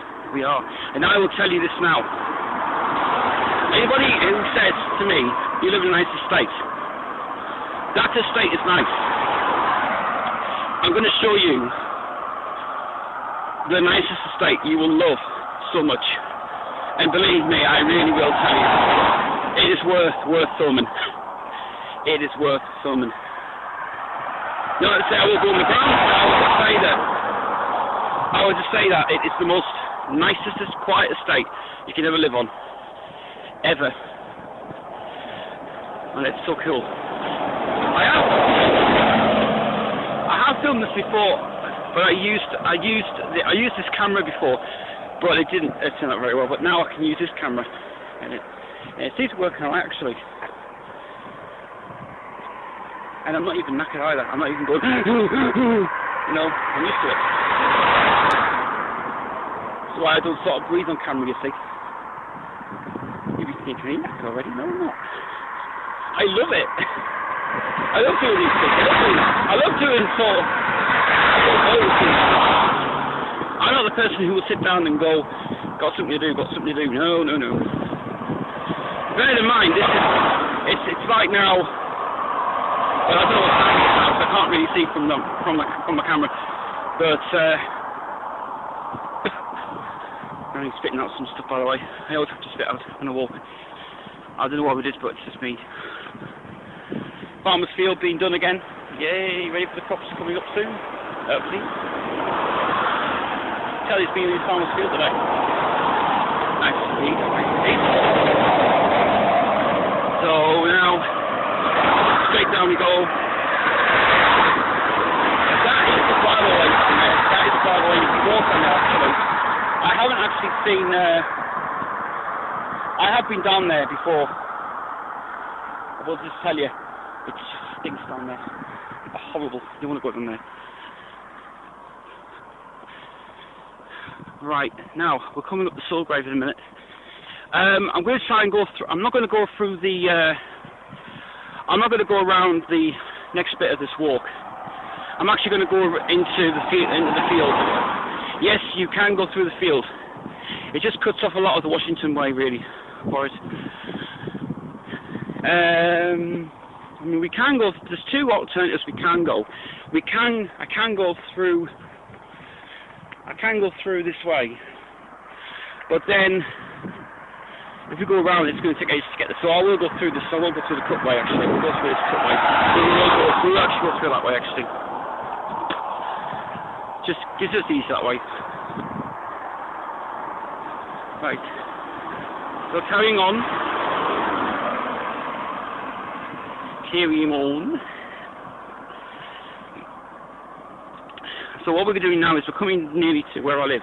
And I will tell you this now. Anybody who says to me, you live in a nice estate, that estate is nice. I'm gonna show you the nicest estate you will love so much. And believe me, I really will tell you. It is worth filming. It is worth filming. No, I say I will go on the ground. I would just say that it is the most nicest, quiet estate you can ever live on, ever. And it's so cool. I have filmed this before, but I used this camera before, but it didn't turn out very well. But now I can use this camera, and it seems to work out actually. And I'm not even knackered either. I'm not even going, you know, I'm used to it. That's why I don't sort of breathe on camera, you see. You'd be thinking, are you knackered already? No, I'm not. I love it. I love doing these things. I love doing sort of things. I'm not the person who will sit down and go, got something to do. No. Bear in mind, it's like now, well, I don't know what time it is now, so I can't really see from the camera, but I'm spitting out some stuff, by the way. I always have to spit out when I walk. I don't know what it is, but it's just me. Farmer's field being done again. Yay, ready for the crops coming up soon. Hopefully. Tell you it's been in Farmer's field today. Nice to see. So now, straight down we go. That is the bridle way. That is the bridle way. You can walk on there actually. I haven't actually seen, I have been down there before. I will just tell you, it just stinks down there. It's horrible. You don't want to go down there. Right, now, we're coming up the soul grave in a minute. I'm going to try and go through, I'm not going to go through the, I'm not going to go around the next bit of this walk. I'm actually going to go into the field. Yes, you can go through the field. It just cuts off a lot of the Washington way, really, for it. I mean, we can go. There's two alternatives we can go. I can go through this way, but then if we go around, it's going to take ages to get there. So I will go through this. I won't go through the cut way. Actually, we'll go through this cut way. We'll actually go through that way. Actually, just easy that way. Right. So carrying on. So what we're doing now is we're coming nearly to where I live.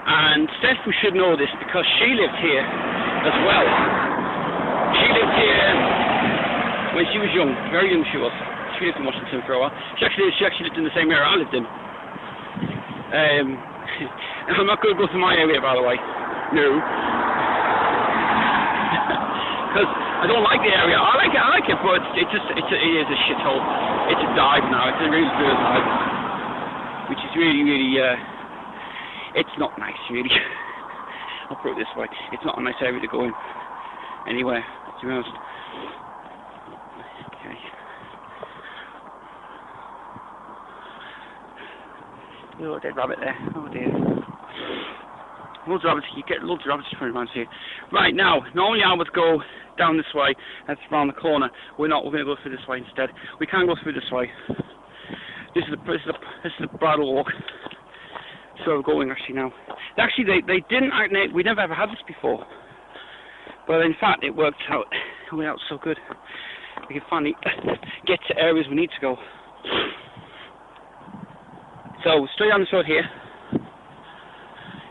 And Sept, we should know this because she lived here as well. She lived here when she was young, very young she was. She lived in Washington for a while. She actually lived in the same area I lived in. I'm not going to go to my area, by the way. No. Because I don't like the area. I like it, but it is a shithole. It's a dive now. It's a really good dive, which is really, it's not nice, really. I'll put it this way: it's not a nice area to go in anywhere, to be honest. Okay. Oh, dead rabbit there. Oh dear. Loads of rabbits. You get loads of rabbits running around here. Right now, normally I would go down this way. That's around the corner. We're not. We're going to go through this way instead. We can go through this way. This is the bridle walk. So we're going actually now. Actually, they didn't. We never ever had this before. But in fact, it worked out. It went out so good. We can finally get to areas we need to go. So straight down this road here.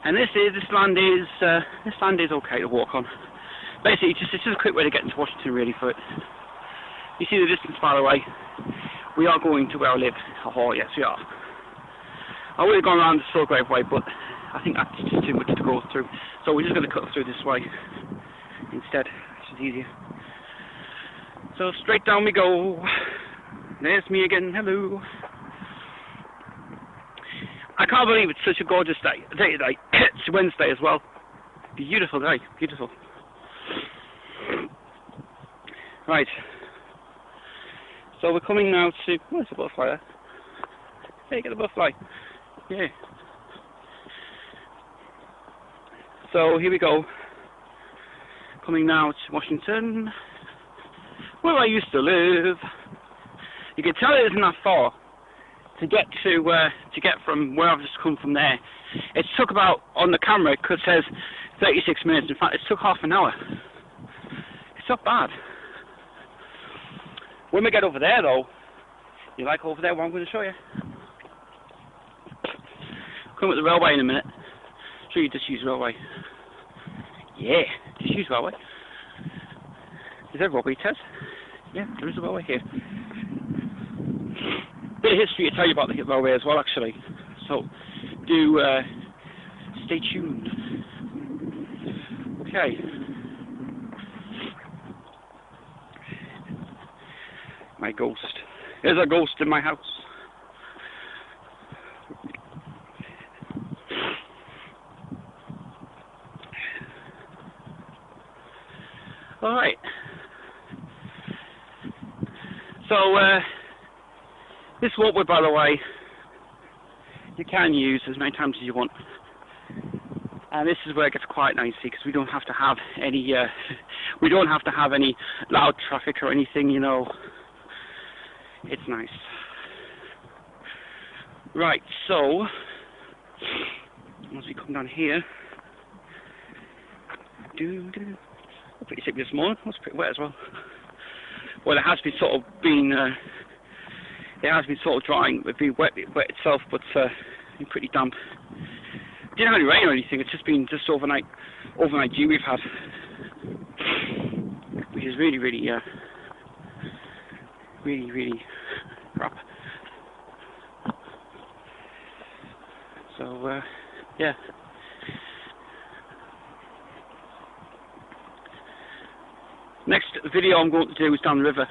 And this land is okay to walk on. Basically, it's just a quick way to get into Washington, really, for it. You see the distance, by the way. We are going to where I live. Oh, yes, we are. I would have gone around the Soulgrave way, but I think that's just too much to go through. So we're just going to cut through this way instead, which is easier. So straight down we go. There's me again. Hello. I can't believe it's such a gorgeous day today. It's Wednesday as well. Beautiful day, beautiful. Right. So we're coming now to... Where's the butterfly there? Hey, get the butterfly. Yeah. So here we go. Coming now to Washington, where I used to live. You can tell it isn't that far. To get from where I've just come from there, it took about, on the camera, it says 36 minutes. In fact, it took half an hour. It's not bad. When we get over there, though, you like over there what I'm going to show you? Come with the railway in a minute. Show you just use railway. Yeah, just use railway. Is there a railway test? Yeah, there is a railway here. Bit of history to tell you about the railway as well, actually. So, stay tuned. Okay. My ghost. There's a ghost in my house. All right. So, this walkway, by the way, you can use as many times as you want. And this is where it gets quite nice, because we don't have to have any we don't have to have any loud traffic or anything, you know. It's nice. Right, so once we come down here, pretty sick this morning. It's pretty wet as well. Well, it has been sort of been drying. It's been wet itself, but been pretty damp. Didn't have any rain or anything. It's just been overnight dew we've had, which is really crap. So yeah. Next video I'm going to do is down the river.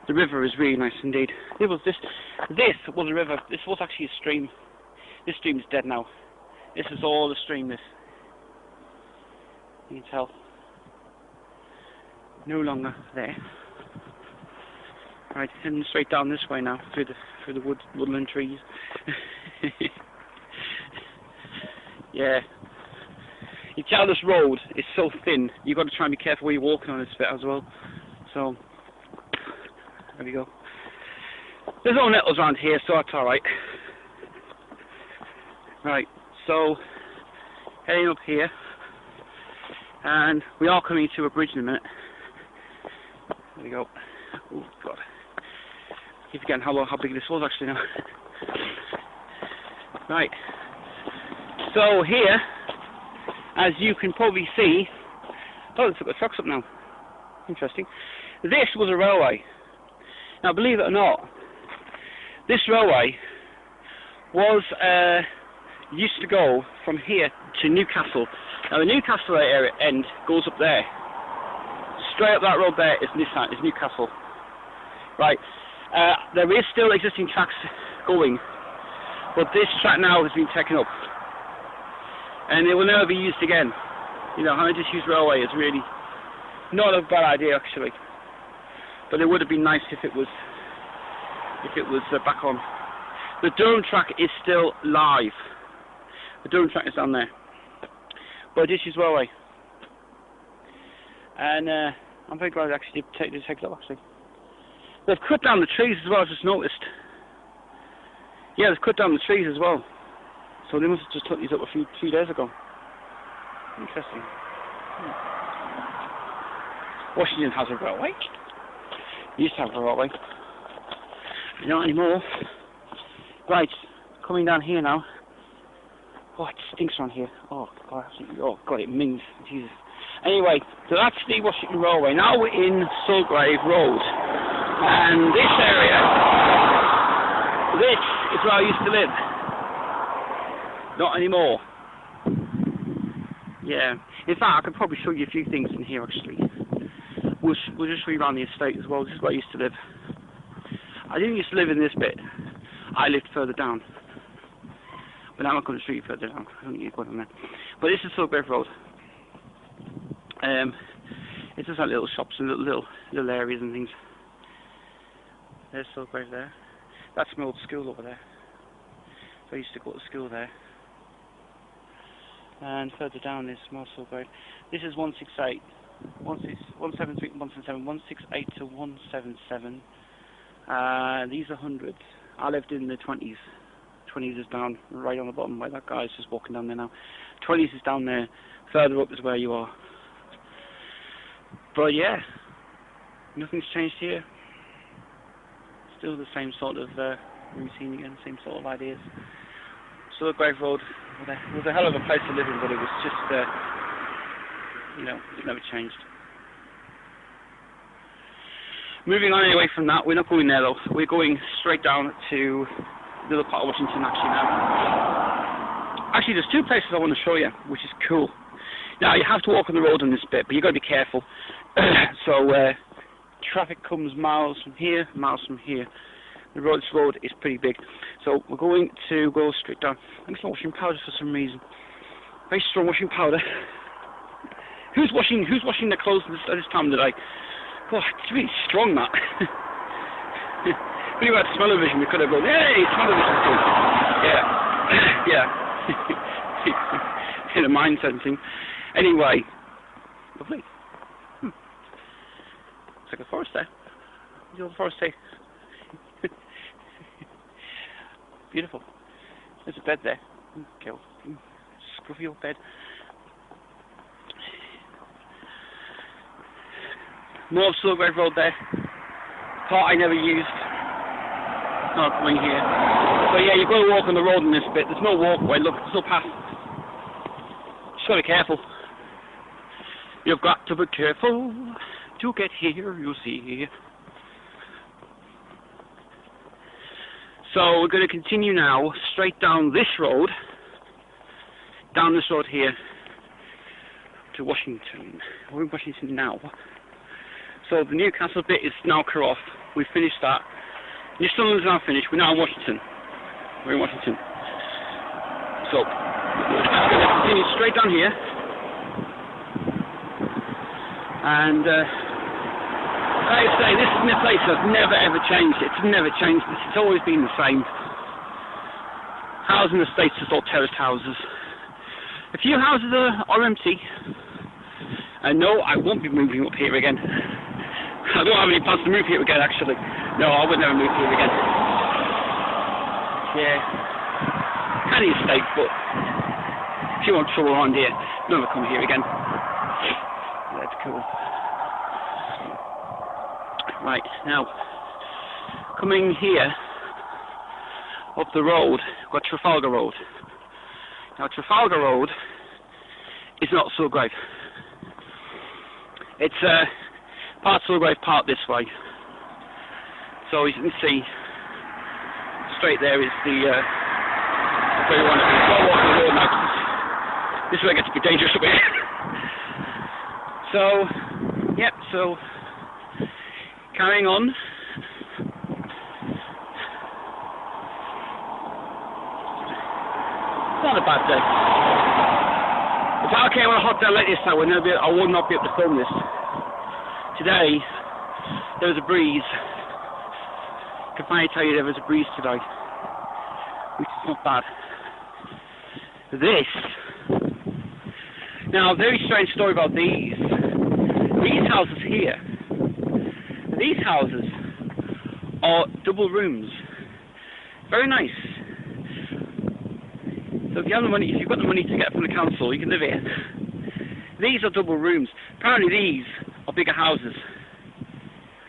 The river is really nice indeed. This was a river. This was actually a stream. This stream is dead now. This is all the stream. This, you can tell, no longer there. Right, it's heading straight down this way now through the woodland trees. Yeah. You tell this road is so thin, you've got to try and be careful where you're walking on this bit as well. So, there we go. There's no nettles around here, so that's alright. Right, so, heading up here, and we are coming to a bridge in a minute. There we go. Oh, God. I keep forgetting how big this was actually now. Right. So, here, as you can probably see, oh, let's put the trucks up now. Interesting. This was a railway. Now, believe it or not, this railway was used to go from here to Newcastle. Now, the Newcastle area end goes up there. Straight up that road there is Newcastle. Right. There is still existing tracks going, but this track now has been taken up. And it will never be used again. You know, having a disused railway is really not a bad idea actually. But it would have been nice if it was back on. The Durham track is still live. The Durham track is down there. But a disused railway. And I'm very glad they actually did take it up actually. They've cut down the trees as well, I just noticed. Yeah, they've cut down the trees as well. So they must have just took these up a few days ago. Interesting. Washington has a railway. Used to have a railway. Not anymore. Right, coming down here now. Oh, it stinks around here. Oh God, oh God, it mings. Jesus. Anyway, so that's the Washington Railway. Now we're in Sulgrave Road, and this area, this is where I used to live. Not anymore. Yeah. In fact, I could probably show you a few things in here actually. We'll just show you around the estate as well. This is where I used to live. I didn't used to live in this bit. I lived further down. But now I'm going to show you further down. I don't need to go down there. But this is Sulgrave Road. It's just like little shops and little areas and things. There's Sulgrave there. That's my old school over there. So I used to go to school there. And further down is more Sulgrave. This is 168, 173, 177, 168 to 177. These are hundreds. I lived in the 20s. 20s is down right on the bottom where that guy's just walking down there now. 20s is down there. Further up is where you are. But yeah, nothing's changed here. Still the same sort of routine again, same sort of ideas. Sulgrave Road was a hell of a place to live in, but it was just, you know, it never changed. Moving on anyway from that, we're not going there though. We're going straight down to the other part of Washington actually now. Actually, there's two places I want to show you, which is cool. Now, you have to walk on the road on this bit, but you've got to be careful. So, traffic comes miles from here, miles from here. The road is pretty big. So, we're going to go straight down. I'm just washing powder for some reason. Very strong washing powder. Who's washing their clothes at this time of the day? God, it's really strong, that. When you had smell-o-vision, we could have gone, hey, smell-o-vision. Yeah. Yeah. in a mind sensing. Anyway, lovely. It's like a forest there. What's the old forest say? Beautiful. There's a bed there. Okay, scruffy old bed. More of Slow-Grade Road there. Part I never used. Not coming here. So yeah, you've got to walk on the road in this bit. There's no walkway. Look, there's no path. Just got to be careful. You've got to be careful to get here, you see. So we're going to continue now straight down this road. Down this road here to Washington. We're in Washington now. So the Newcastle bit is now cut off. We've finished that. New Sunderland's now finished. We're now in Washington. We're in Washington. So we're going to continue straight down here. And like I say, this place has never ever changed. It's never changed. It's always been the same. Housing estates are all terraced houses. A few houses are empty. And no, I won't be moving up here again. I don't have any plans to move here again, actually. No, I would never move here again. Yeah. Canny estate, but if you want trouble around here, never come here again. That's cool. Right, now, coming here, up the road, we've got Trafalgar Road. Now, Trafalgar Road is not so great. It's part Slow-Grade, part this way. So as you can see, straight there is the where you want to be. So I'll walk the road now. This is where it gets a bit dangerous a bit. So, yep. So carrying on. It's not a bad day. If I came on a hot day like this, I would not be able to film this. Today, there was a breeze. I can finally tell you there was a breeze today, which is not bad. This, now a very strange story about these houses here. These houses are double rooms. Very nice. So if you have the money, if you've got the money to get from the council, you can live here. These are double rooms. Apparently these are bigger houses.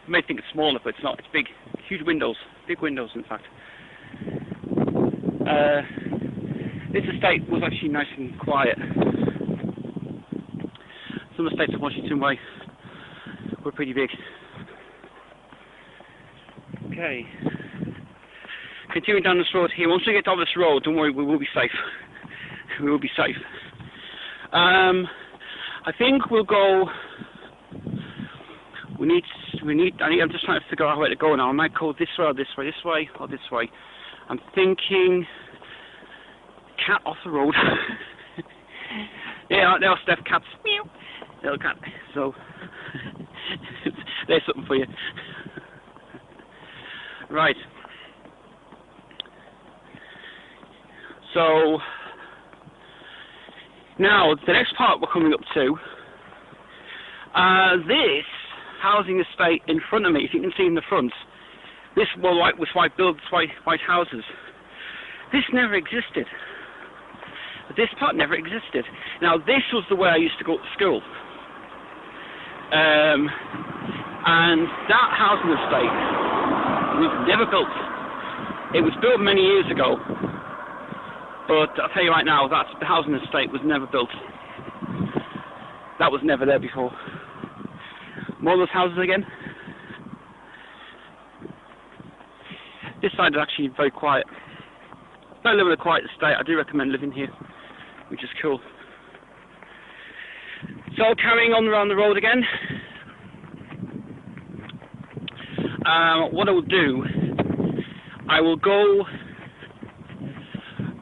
You may think it's smaller, but it's not. It's big. Huge windows. Big windows, in fact. This estate was actually nice and quiet. Some estates of Washington Way were pretty big. Okay. Continuing down this road here. Once we get down this road, don't worry, we will be safe. We will be safe. I think we'll go. I'm just trying to figure out where to go now. I might go this way or this way, this way or this way. I'm thinking cat off the road. Yeah, there are Steph cats. Meow. Little cat. So there's something for you. Right. So now the next part we're coming up to. This housing estate in front of me, if you can see in the front, this was white houses. This never existed. This part never existed. Now this was the way I used to go to school. And that housing estate was never built. It was built many years ago, but I'll tell you right now, that the housing estate was never built. That was never there before. More of those houses again. This side is actually very quiet. If I live in a quiet estate, I do recommend living here, which is cool. So carrying on around the road again. What I will do, I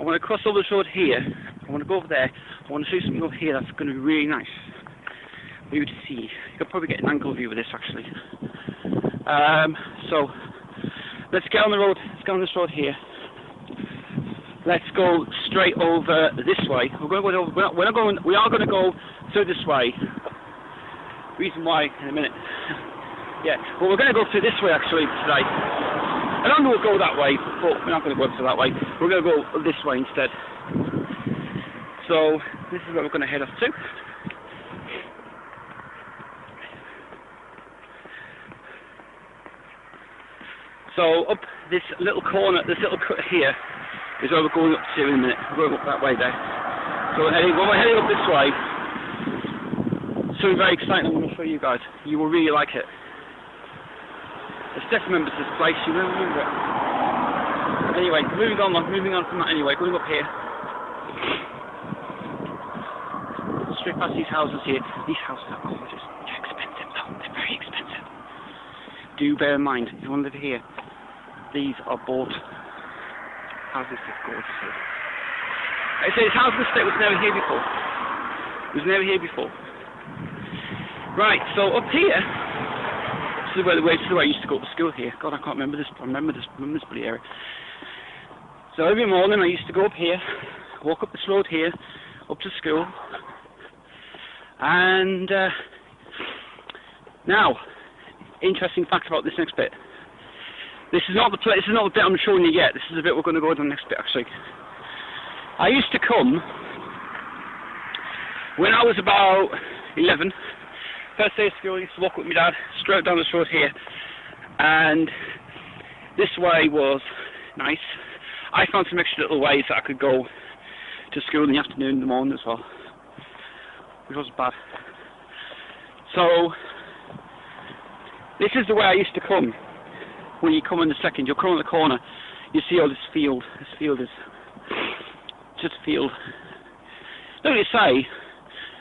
want to cross over this road here. I want to go over there. I want to see something over here that's going to be really nice for you to see. You could probably get an angle view of this actually. So let's get on the road. Let's go on this road here. let's go straight over this way. We are going to go through this way. Reason why in a minute. Yeah, well, we're going to go through this way actually today. I don't know we'll go that way, but we're not going to go through that way. We're going to go this way instead. So this is where we're going to head off to. So up this little corner, this little cut here, is where we're going up to in a minute. We're going up that way there. So we're heading up this way. Something very exciting I'm going to show you guys. You will really like it. Steph remembers this place, you will remember it. Anyway, moving on from that anyway, going up here. Straight past these houses here. These houses are gorgeous. They're expensive though, they're very expensive. Do bear in mind, if you want to live here, these are bought houses that are gorgeous here. I say this housing estate was never here before. It was never here before. Right, so up here, this is where I used to go to school here. God, I can't remember this. I remember this bloody area. So every morning I used to go up here, walk up this road here, up to school. And now, interesting fact about this next bit. This is not the bit I'm showing you yet. This is the bit we're going to go to the next bit actually. I used to come when I was about 11. First day of school, I used to walk with my dad straight down this road here, and this way was nice. I found some extra little ways that I could go to school in the afternoon and the morning as well, which wasn't bad. So this is the way I used to come. When you come in the second, you'll come on the corner, you see all this field. This field is just a field. Don't you say,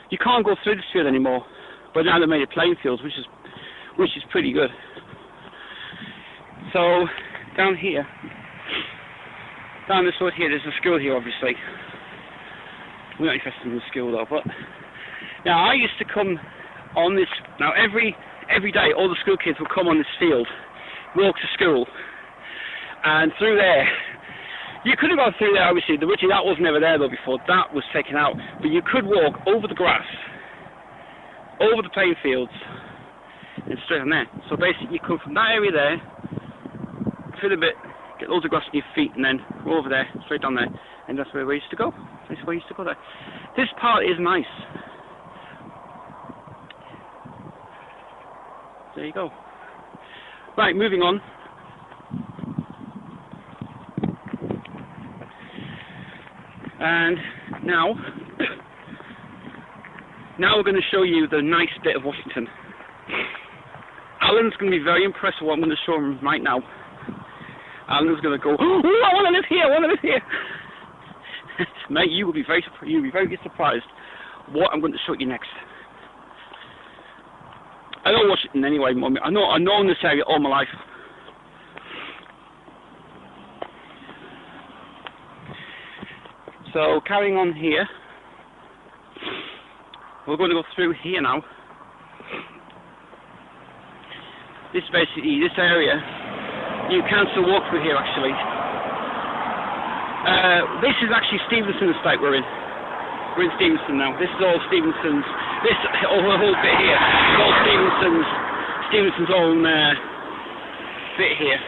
you can't go through this field anymore. But now they've made it playing fields, which is pretty good. So down here, down this road here, there's a school here, obviously. We're not interested in the school though. But now I used to come on this. Now every day, all the school kids would come on this field, walk to school, and through there. You could have gone through there, obviously. That was never there though before. That was taken out. But you could walk over the grass, over the playing fields, and straight on there. So basically you come from that area there, fill a bit, get loads of grass on your feet, and then go over there, straight down there, and that's where we used to go. That's where we used to go there. This part is nice. There you go. Right, moving on. And now we're going to show you the nice bit of Washington. Alan's going to be very impressed with what I'm going to show him right now. Alan's going to go, oh, I want to live here, I want to live here. Mate, you'll be very surprised what I'm going to show you next. I know Washington anyway, Mummy. I know in this area all my life. So carrying on here, we're going to go through here now. This basically, this area, you can still walk through here actually. This is actually Stevenson estate we're in. We're in Stevenson now. This is all Stevenson's. This whole bit here is all Stevenson's own bit here.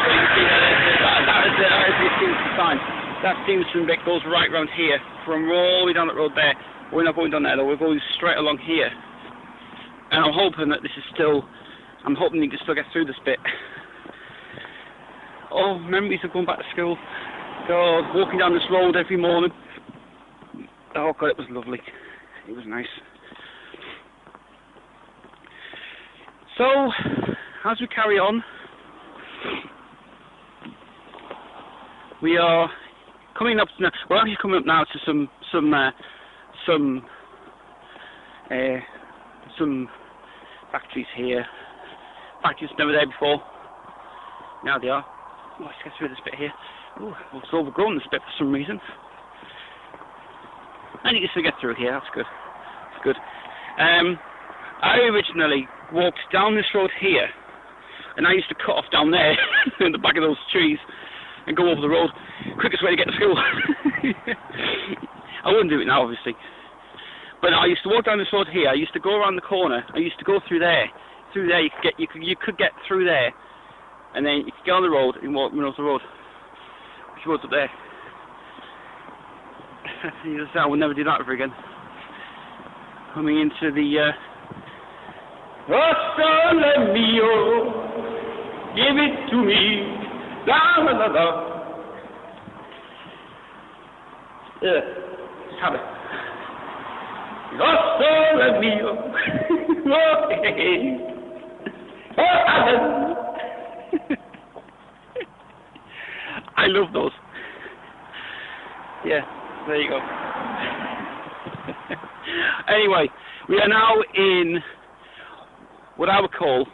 So you can see that is the Stevenson sign. That Stevenson bit goes right round here, from all the way down that road there. We're not going down there though. We're going straight along here. And I'm hoping that this is still. I'm hoping you can still get through this bit. Oh, memories of going back to school. God, walking down this road every morning. Oh God, it was lovely. It was nice. So, as we carry on, we are coming up. We're actually coming up now to some factories here. Factories never there before. Now they are. Oh, let's get through this bit here. Oh, it's overgrown this bit for some reason. And you can still get through here, that's good. That's good. I originally walked down this road here, and I used to cut off down there, in the back of those trees, and go over the road. Quickest way to get to school. I wouldn't do it now, obviously. But I used to walk down this road here. I used to go around the corner. I used to go through there. Through there, you could get through there, and then you could get on the road and walk off the road. Which road's up there? I will never do that ever again. Coming into the oh, sole mio, give it to me, la la la la. Just have it. Oh, sole mio, oh, hey, hey. Oh, Alan. I love those. Yeah, there you go. Anyway, we are now in what I would call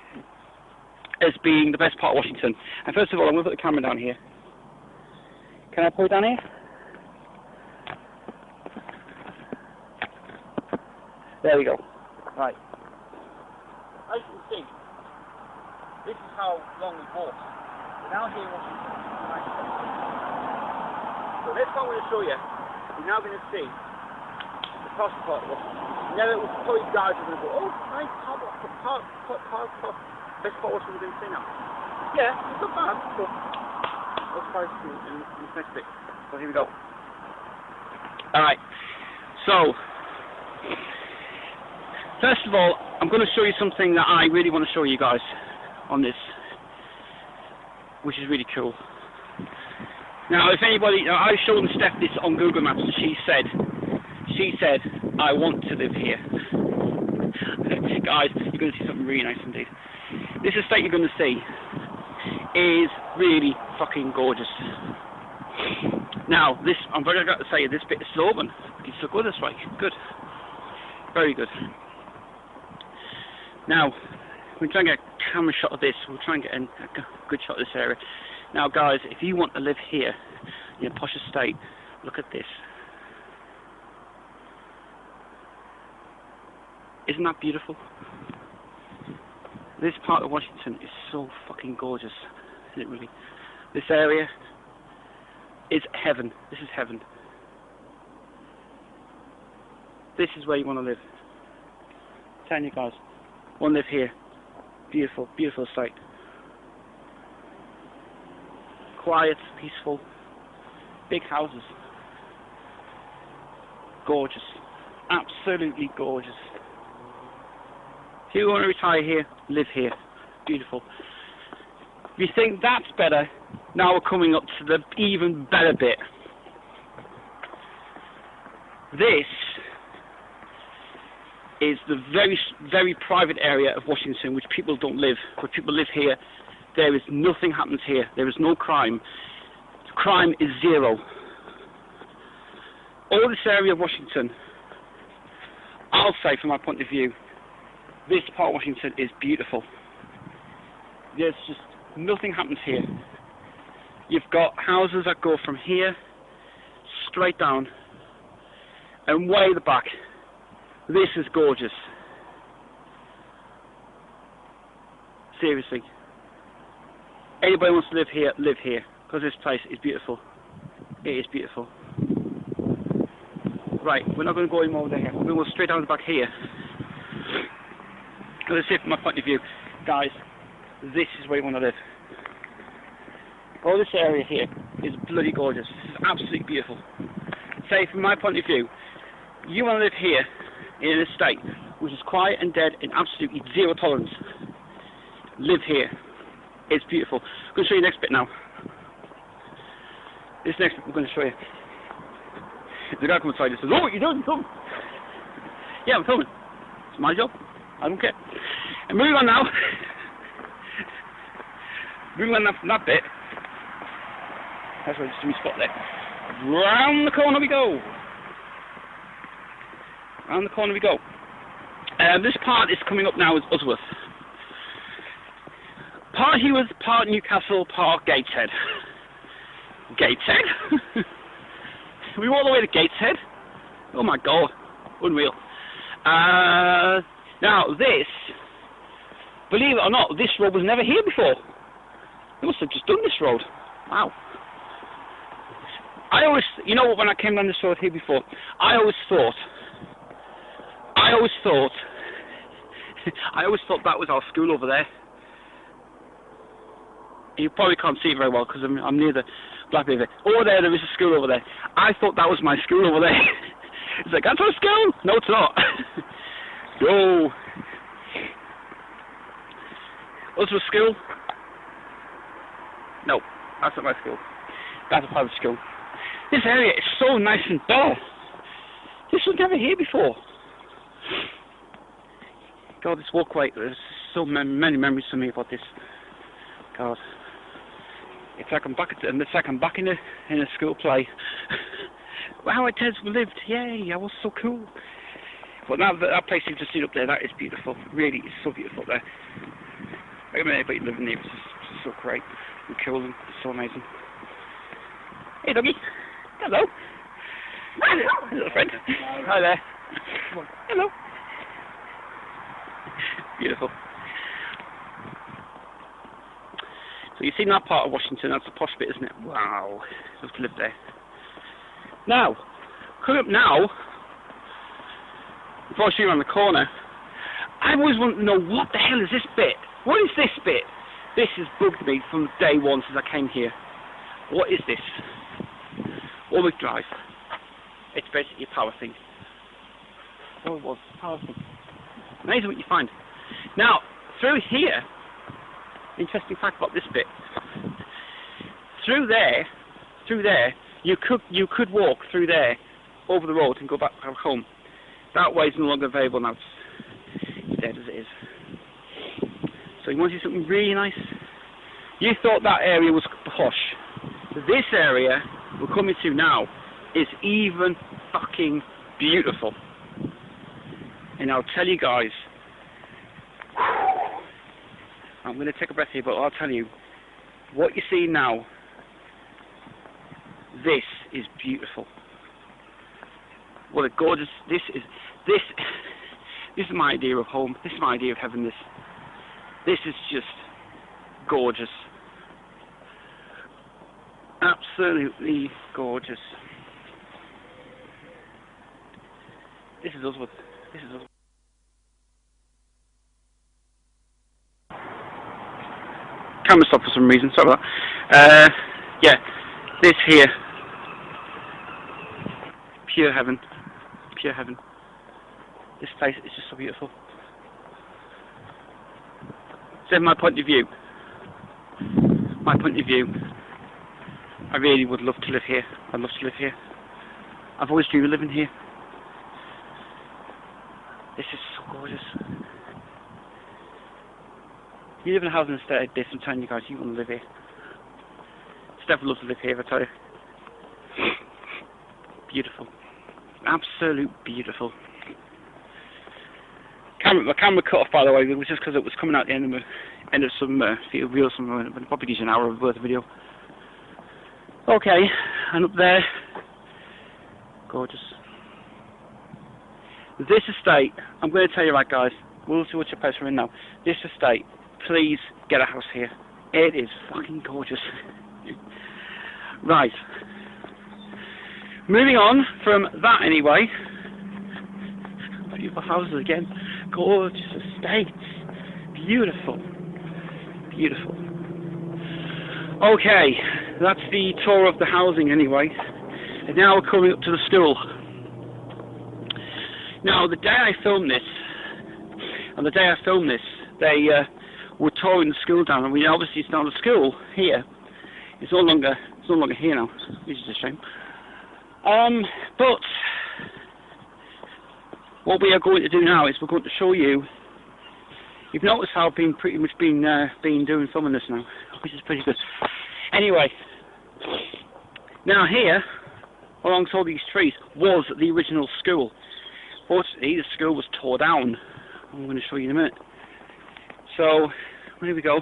as being the best part of Washington. And first of all, I'm going to put the camera down here. Can I put it down here? There we go. Right. As you can see, this is how long we walked. We're now here in Washington. So next time I'm going to show you, you're now going to see the cross part of Washington. Never, it was probably guys who are going to go, oh, nice, park, best part of Washington we're going to see now. Yeah, it's not bad, but let's try in this next bit. So here we go. Alright, so, first of all, I'm going to show you something that I really want to show you guys on this, which is really cool. Now, if anybody, I showed Steph this on Google Maps, and she said, I want to live here. Guys, you're going to see something really nice indeed. This estate you're going to see is really fucking gorgeous. Now, this, I'm very glad to say, this bit is still open. It's still good this way. Good. Very good. Now, we'll try and get a camera shot of this. We'll try and get a good shot of this area. Now, guys, if you want to live here in a posh estate, look at this. Isn't that beautiful? This part of Washington is so fucking gorgeous, isn't it really? This area is heaven. This is heaven. This is where you want to live. I'm telling you guys, I want to live here. Beautiful, beautiful estate. Quiet, peaceful, big houses. Gorgeous. Absolutely gorgeous. If you want to retire here, live here. Beautiful. If you think that's better, now we're coming up to the even better bit. This is the very, very private area of Washington which people don't live. Where people live here, there is nothing happens here. There is no crime. Crime is zero. All this area of Washington, I'll say from my point of view, this part of Washington is beautiful. There's just nothing happens here. You've got houses that go from here straight down and way at the back. This is gorgeous. Seriously. Anybody wants to live here, live here. Because this place is beautiful. It is beautiful. Right, we're not going to go any more over there. We're going to go straight down the back here. Let's see from my point of view. Guys, this is where you want to live. All this area here is bloody gorgeous. This is absolutely beautiful. Say, from my point of view, you want to live here in an estate which is quiet and dead and absolutely zero tolerance. Live here. It's beautiful. I'm going to show you the next bit now. This next bit I'm going to show you. The guy comes inside and says, oh, what are you doing? Film. Yeah, I'm filming. It's my job. I don't care. And moving on now. Moving on now from that bit. That's where just a spot there. Round the corner we go. Round the corner we go. This part is coming up now as Usworth. Part Heworth, part Newcastle, part Gateshead. Gateshead? We walk all the way to Gateshead? Oh my god. Unreal. Now this, believe it or not, this road was never here before. They must have just done this road. Wow. I always, you know, when I came down this road here before, I always thought that was our school over there. You probably can't see it very well because I'm near the black river. Over there is a school over there. I thought that was my school over there. It's like, that's our school? No, it's not. No. Was there a school? No, that's not my school. That's a private school. This area is so nice and bare. This was never here before. God, this walkway, there's so many memories for me about this. God. It's like I'm back in a school play. Wow, it has lived. Yay, I was so cool. But now that place you've just seen up there, that is beautiful. Really, it's so beautiful up there. I don't know anybody living there. It's just so great and cool and so amazing. Hey, doggy. Hello. Hello, little friend. Hi there. Hello. Beautiful. So you've seen that part of Washington, that's the posh bit, isn't it? Wow. Love to live there. Now, coming up now, before I show you around the corner, I always want to know, what the hell is this bit? What is this bit? This has bugged me from day one since I came here. What is this? All-wheel drive. It's basically a power thing. Oh, it was a power thing. Amazing what you find. Now, through here, interesting fact about this bit. Through there, you could walk through there, over the road and go back home. That way is no longer available now. It's dead as it is. So you want to see something really nice? You thought that area was posh. This area we're coming to now is even fucking beautiful. And I'll tell you guys, I'm going to take a breath here, but I'll tell you, what you see now, this is beautiful. What a gorgeous, this is my idea of home, this is my idea of heaven, this is just gorgeous. Absolutely gorgeous. This is us. Camera stopped for some reason, sorry about that. Yeah, this here, pure heaven, pure heaven. This place is just so beautiful. So my point of view, I really would love to live here. I'd love to live here. I've always dreamed of living here. This is so gorgeous. You live in a house in a state like this, I'm telling you guys, you want to live here. Steph would love to live here, I tell you. Beautiful. Absolute beautiful. My camera cut off, by the way, it was just because it was coming out the end of some field reel, but probably needs an hour worth of video. Okay, and up there, gorgeous. This estate, I'm going to tell you right guys, we'll see what your place we're in now. This estate, please get a house here. It is fucking gorgeous. Right. Moving on from that anyway. Beautiful houses again. Gorgeous estates. Beautiful. Beautiful. Okay, that's the tour of the housing anyway. And now we're coming up to the school. Now, the day I filmed this, they were touring the school down, and obviously it's not a school here. It's no longer here now, which is a shame. But what we are going to do now is we're going to show you. You've noticed how I've been pretty much been doing filming this now, which is pretty good. Anyway, now here, amongst all these trees, was the original school. Fortunately, the school was tore down. I'm going to show you in a minute. So, here we go.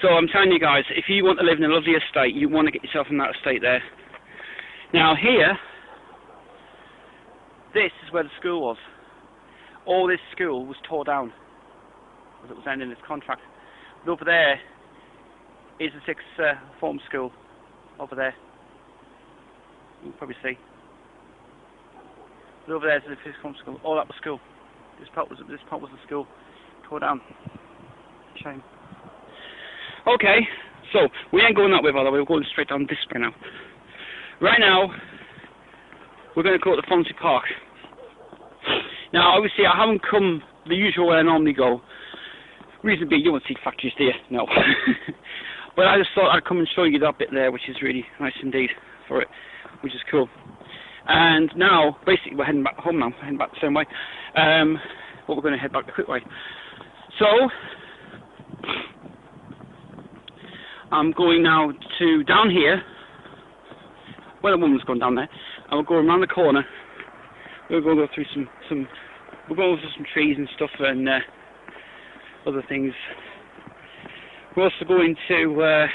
So I'm telling you guys, if you want to live in a lovely estate, you want to get yourself in that estate there. Now here, this is where the school was. All this school was tore down, because it was ending its contract. But over there is the sixth form school over there. You can probably see. But over there is the sixth form school. Oh, that was school. This part was the school. Tore down. Shame. Okay, so we ain't going that way, by the way. We're going straight down this way now. Right now, we're going to go to Mon-Fri Park. Now, obviously, I haven't come the usual way I normally go. Reason being, you won't see factories, do you? No. But I just thought I'd come and show you that bit there, which is really nice indeed for it, which is cool. And now, basically, we're heading back home now. We're heading back the same way. But we're going to head back the quick way. So, I'm going now to down here, where the woman's gone down there, and we'll go around the corner. We're going to go through we're going through some trees and stuff and other things. We're also going to, where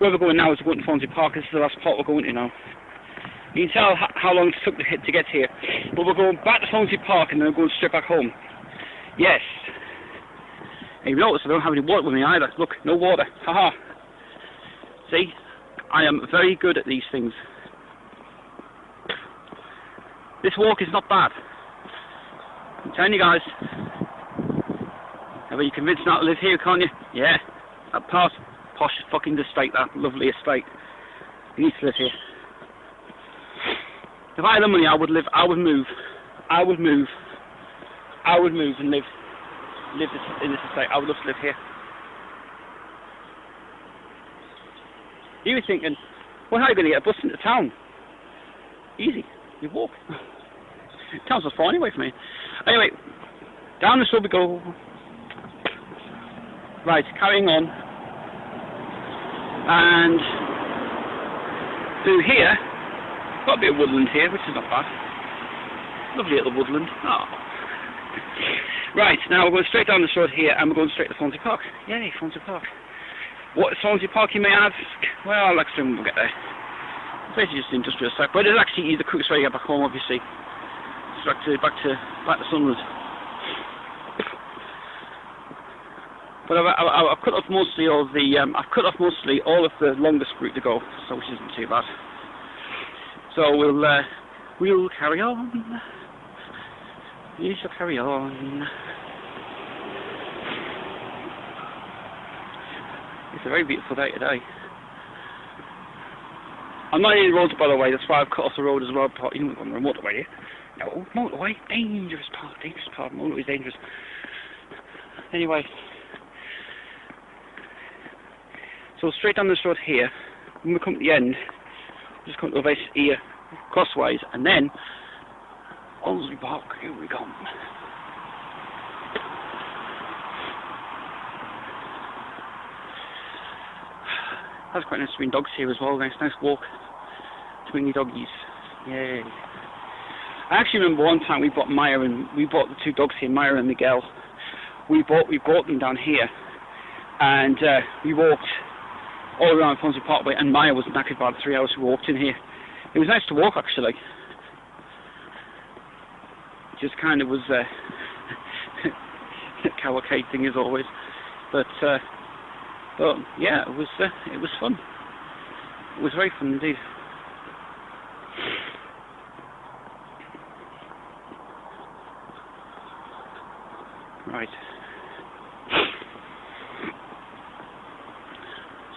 we're going now is we're going to Mon-Fri Park. This is the last part we're going to now. You can tell how long it took to get here. But we're going back to Mon-Fri Park and then we're going straight back home. Yes. And you notice I don't have any water with me either. Look, no water. Haha. See? I am very good at these things. This walk is not bad. I'm telling you guys. Are you convinced not to live here, can't you? Yeah. That posh fucking estate, that lovely estate. You need to live here. If I had the money, I would move and live in this estate. I would love to live here. You were thinking, well, how are you going to get a bus into town? Easy. You walk. Town's not far anyway from me. Anyway, down this road we go. Right, carrying on. And through here, got a bit of woodland here, which is not bad. Lovely little woodland. Oh. Right, now we're going straight down this road here, and we're going straight to Mon-Fri Park. Yay, Mon-Fri Park. What is Mon-Fri Park, you may ask? Well, I'll explain when we get there. It's basically just an industrial site, but it's actually the quickest way to get back home, obviously. It's back to Sunwood. But I've cut off mostly all of the longest route to go, so which isn't too bad. So we'll carry on. We shall carry on. It's a very beautiful day today. I'm not in the roads, by the way. That's why I've cut off the road as well. You don't want to motorway here. No, motorway, dangerous part. Motorway is dangerous. Anyway. So straight down this road here, when we come to the end, we just come to a base here, crosswise, and then Mon-Fri Park, here we come. That's quite nice between dogs here as well. Nice walk between the doggies. Yay! I actually remember one time we bought the two dogs here, Maya and Miguel. We bought them down here, and we walked all around Mon-Fri Parkway, and Maya was knackered by the 3 hours we walked in here. It was nice to walk, actually. Just kind of was a cavalcade thing as always, but yeah, it was fun. It was very fun indeed. Right.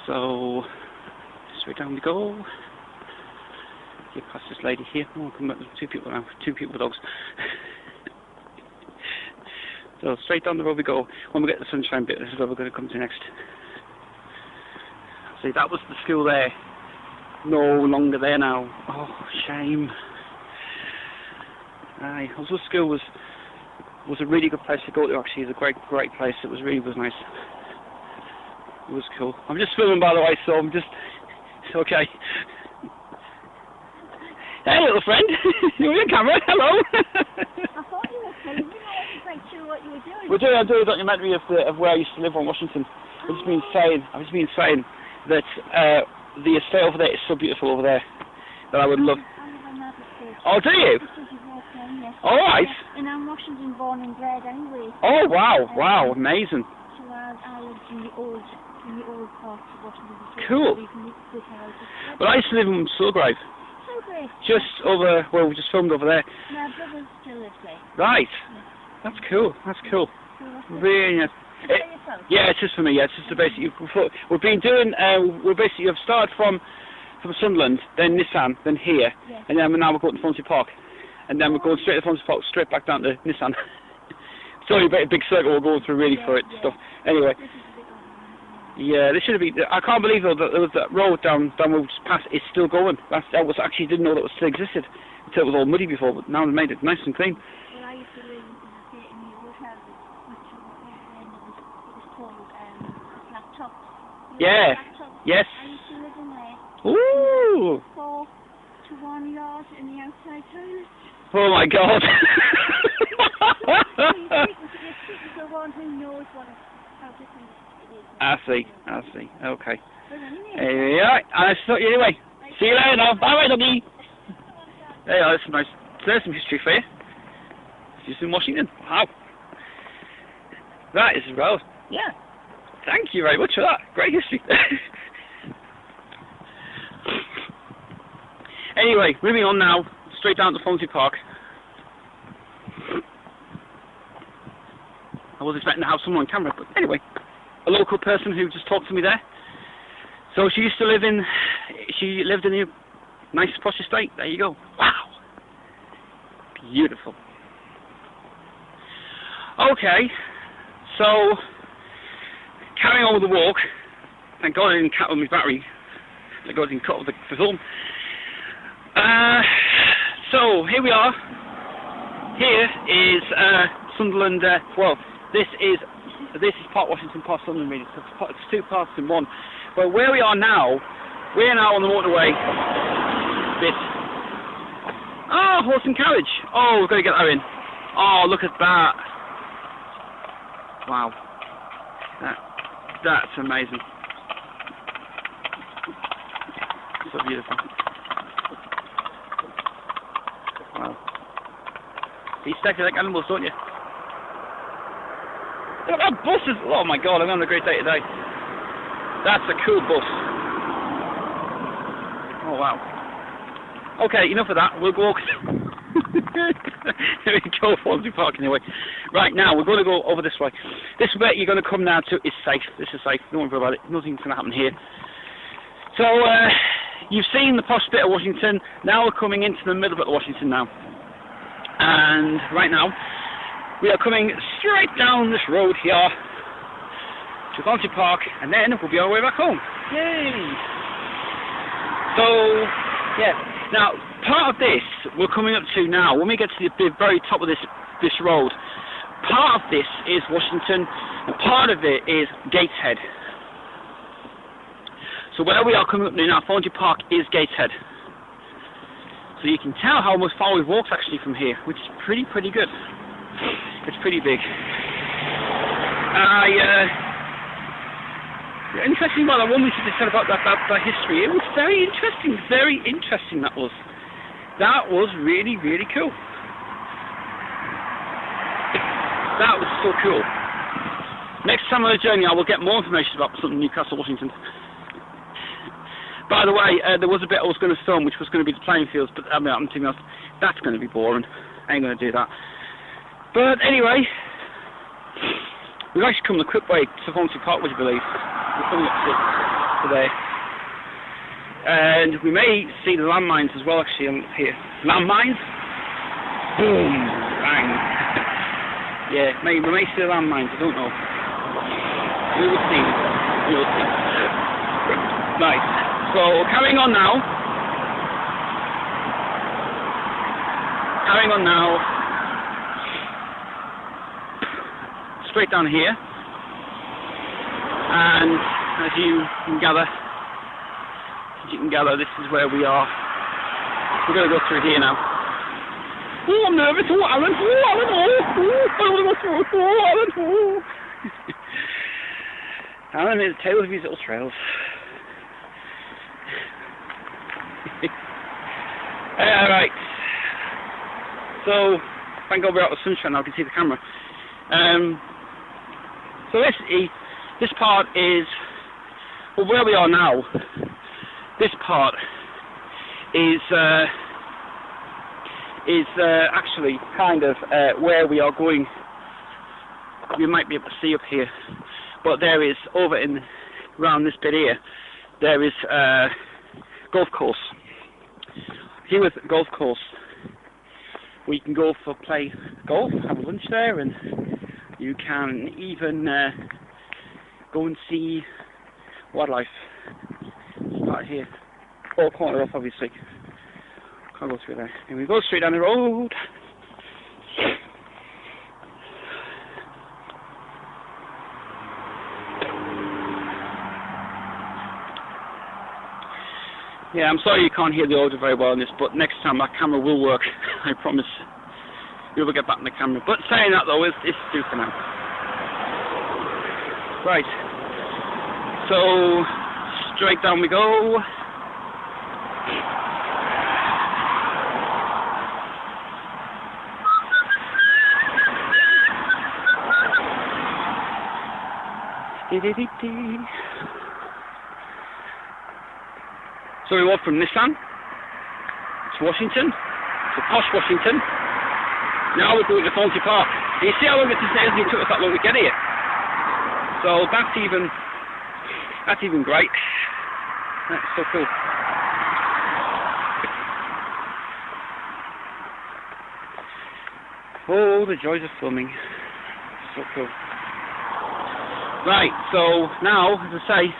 So straight down we go. Get past this lady here. Oh, come back. There's two people now. Two people with dogs. So straight down the road we go. When we get to the sunshine bit, this is where we're going to come to next. See, that was the school there. No longer there now. Oh, shame. Aye, also school was a really good place to go to. Actually, it's a great place. It was nice. It was cool. I'm just filming, by the way, so it's okay. Hey, little friend. You're on camera. Hello. I thought you were filming. I wasn't quite sure what you were doing. I'm doing a documentary of where I used to live on Washington. I've just been saying that the estate over there is so beautiful over there that I would love. I live on that estate. Oh, do you? All right. And I'm Washington born and bred anyway. Oh, wow, amazing. So I lived in the old in the old parts of Washington. Cool. Well, I used to live in Sulgrave. So great. Just over, well, we just filmed over there. My brother still lives there. Right. That's cool. That's cool. Really nice. Yeah, it's just for me. Yeah, it's just a basic. We've been doing. We're basically have started from Sunderland, then Nissan, then here, and then now we're going to Mon-Fri Park, and then we're going straight to Mon-Fri Park, straight back down to Nissan. It's only a big circle we're going through really for it stuff. Anyway. Yeah, this should be. I can't believe though that there was that road down we just passed. It's still going. I was actually didn't know that it still existed until it was all muddy before, but now they made it nice and clean. Well, I used to live in the hotel, which was called Flat Top. Yeah. Yes. I used to live in there. Ooh. 4 to 1 yard in the outside toilet. Oh my God. The one who knows how different it is. I see. Okay. Yeah, I thought you anyway. See you later now. Bye, doggy. There you are. That's nice. There's some history for you. Just in Washington. Wow. That is well. Yeah. Thank you very much for that. Great history. Anyway, moving on now. Straight down to Mon-Fri Park. I was expecting to have someone on camera, but anyway. A local person who just talked to me there. So she lived in a nice posh estate. There you go. Wow. Beautiful. Okay. So, carrying on with the walk. Thank God I didn't cut with my battery. Thank God I didn't cut with the film. So, here we are. Here is Sunderland, this is part Washington, part Sunderland, really. It's two parts in one. But where we are now, we're now on the motorway. Horse and carriage. Oh, we've got to get that in. Oh, look at that. Wow. That's amazing. So beautiful. Wow. You stack it like animals, don't you? Look at that bus is, oh my God, I'm having a great day today. That's a cool bus. Oh wow. Okay, enough of that. We'll go. Here we go, Mon-Fri Park anyway. Right, now we're going to go over this way. This way you're going to come now to is safe. This is safe. Don't worry about it. Nothing's going to happen here. So, you've seen the posh bit of Washington. Now we're coming into the middle bit of Washington now. And right now, we are coming straight down this road here to Mon-Fri Park, and then we'll be on our way back home. Yay! So, yeah. Now, part of this we're coming up to now, when we get to the very top of this road, part of this is Washington, and part of it is Gateshead. So where we are coming up to now, Mon-Fri Park is Gateshead. So you can tell how much far we've walked actually from here, which is pretty good. It's pretty big. Interesting about that one we said about that history. It was very interesting that was. That was really cool. That was so cool. Next time on the journey I will get more information about something Newcastle, Washington. By the way, there was a bit I was going to film which was going to be the playing fields, but to be honest, that's going to be boring. I ain't going to do that. But anyway, we've actually come the quick way to Mon-Fri Park, would you believe? We're coming up to there. And we may see the landmines as well, actually, here. Landmines? Boom! Bang! Yeah, we may see the landmines, I don't know. We will see. Right, so carrying on now. Straight down here. And as you can gather, this is where we are. We're going to go through here now. Oh, I'm nervous. Oh, Alan. Oh, Alan. Oh. Alan is the tail of his little trails. Alright. So, thank God we're out of the sunshine now, I can see the camera. So basically, this part is Well, where we are now, this part is actually kind of where we are going. You might be able to see up here, but there is over in around this bit here. There is a golf course. Here with the golf course, we can go for play golf, have a lunch there, and you can even go and see wildlife. Right here, all corner off, obviously. Can't go through there. And we go straight down the road. Yeah, I'm sorry you can't hear the audio very well in this, but next time my camera will work. I promise. We will get back on the camera. But saying that though, it's due for now. Right. So straight down we go. So we walk from Nissan to Washington, to posh Washington. Now we're going to Mon-Fri Park. And you see how long it took us that long to get here. So that's even great. That's so cool. Oh, the joys of filming. So cool. Right, so now, as I say,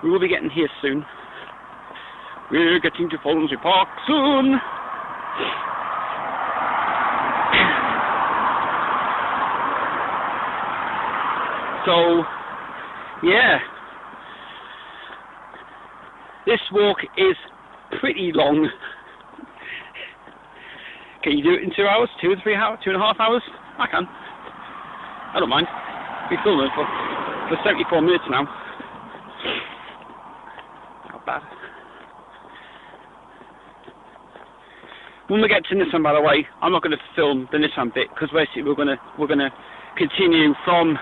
we will be getting here soon. We're getting to Mon-Fri Park soon. So, yeah. This walk is pretty long. Can you do it in 2 hours? 2 or 3 hours? 2.5 hours? I can. I don't mind. We've filmed it for 74 minutes now. Not bad. When we get to Nissan, by the way, I'm not going to film the Nissan bit because basically we're going to continue from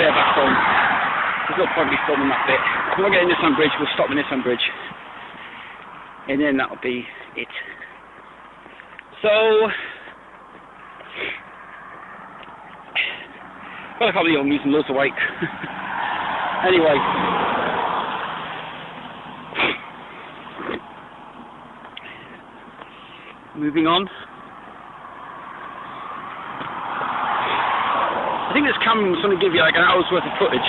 there back home. There's no point in filming that bit. When we get to Nissan Bridge, we'll stop the Nissan Bridge, and then that'll be it. So, well, I probably am losing loads of weight. Anyway. Moving on. I think this camera's going to give you like an hour's worth of footage.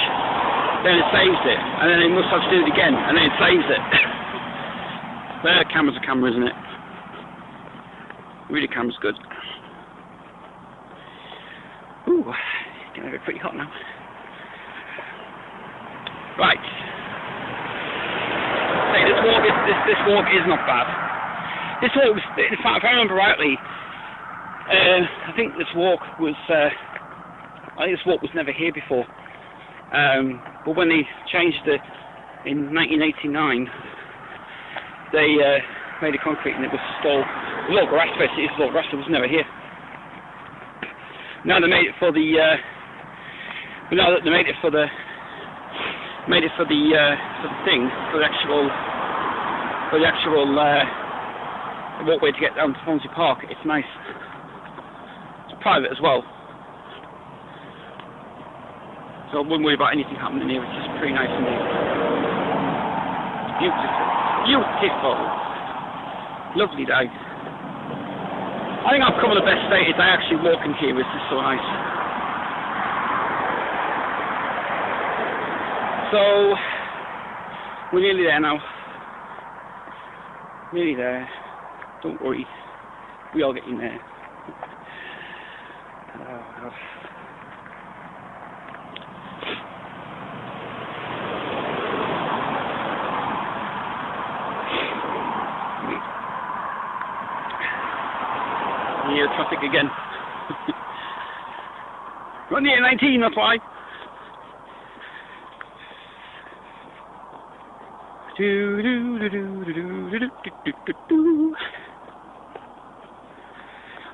Then it saves it. And then it must have to do it again. And then it saves it. There, camera's a camera, isn't it? Really, camera's good. Ooh, it's getting a bit pretty hot now. Right. Hey, this walk is not bad. This walk was, in fact, if I remember rightly, I think this walk was never here before. But when they changed it in 1989, they made it concrete and it was still low grass. Basically, it's low grass. It was never here. Now they made it for the. Now that they made it for the thing, for the actual walkway to get down to Mon-Fri Park. It's nice. It's private as well, so I wouldn't worry about anything happening here. It's just pretty nice and neat. Beautiful, lovely day. I think I've come on the best day today. Actually walking here is just so nice. So we're nearly there now. Nearly there. Don't worry, we are getting there. Near traffic again. We're near 19, that's why.